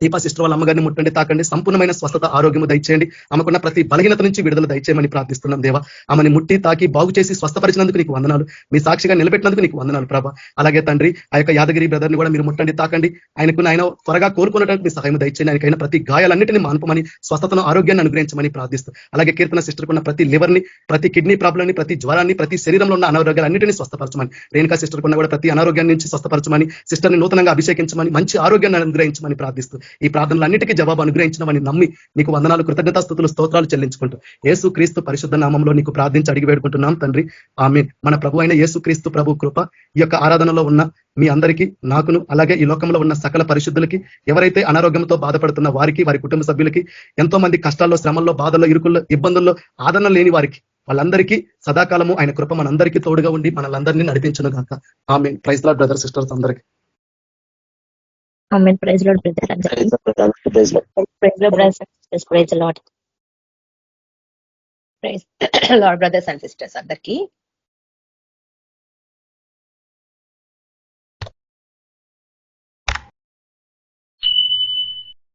దీపా సిస్టర్ వాళ్ళ అమ్మగారిని ముట్టండి, తాకండి, సంపూర్ణమైన స్వస్థత, ఆరోగ్యము దయచేయండి, ఆమెకున్న ప్రతి బలహీనత నుంచి విడుదల దయచేయమని ప్రార్థిస్తున్నాం దేవా. ఆమెని ముట్టి తాకి బాగు చేసి స్వస్థపరిచినందుకు నీకు వందనాలు, మీ సాక్షిగా నిలబెట్టినందుకు నీకు వందనాలు ప్రభా. అలాగే తండ్రి ఆ యొక్క యాదగిరి బ్రదర్ని కూడా మీరు ముట్టండి, తాకండి, ఆయన త్వరగా కోరుకున్నట్టు మీ సహాయం దయచేయండి, ఆయనకైనా ప్రతి గాయాలన్నింటినీ మాన్పమని, స్వస్థతను, ఆరోగ్యాన్ని అనుగ్రహించమని ప్రార్థిస్తూ, అలాగే కీర్తన సిస్టర్ కున్న ప్రతి లివర్ని, ప్రతి కిడ్నీ ప్రాబ్లంని, ప్రతి జ్వరాన్ని, ప్రతి శరీరంలో ఉన్న అనారోగ్యాలన్నింటినీ స్వస్థపరచమని, రేణుకా సిస్టర్ కున్న కూడా ప్రతి అనారోగ్యాన్ని నుంచి స్వస్థపరచమని, సిస్టర్ని నూతనంగా అభిషేకించమని, మంచి ఆరోగ్యాన్ని అనుగ్రహించమని ప్రార్థిస్తూ ఈ ప్రార్థనలన్నిటికీ జవాబు అనుగ్రహించినవని నమ్మి నీకు వందనాలు, కృతజ్ఞతాస్తుతులు, స్తోత్రాలు చెల్లించుకుంటూ యేసు క్రీస్తు పరిశుద్ధ నామంలో నీకు ప్రార్థించి అడిగి వేడుకుంటున్నాం తండ్రి, ఆమేన్. మన ప్రభు అయిన యేసు క్రీస్తు ప్రభు కృప ఈ యొక్క ఆరాధనలో ఉన్న మీ అందరికీ, నాకును, అలాగే ఈ లోకంలో ఉన్న సకల పరిశుద్ధులకి, ఎవరైతే అనారోగ్యంతో బాధపడుతున్న వారికి, వారి కుటుంబ సభ్యులకి, ఎంతో మంది కష్టాల్లో, శ్రమల్లో, బాధల్లో, ఇరుకుల్లో, ఇబ్బందుల్లో ఆదరణ లేని వారికి, వాళ్ళందరికీ సదాకాలము ఆయన కృప మనందరికీ తోడుగా ఉండి మనల్ని నడిపించును గాక. Amen. Praise lord brother sisters అందరికీ. ఆమేన్. ప్రైజ్ లార్డ్ బ్రదర్ అందరికీ. Praise lord brothers and sisters అందరికీ.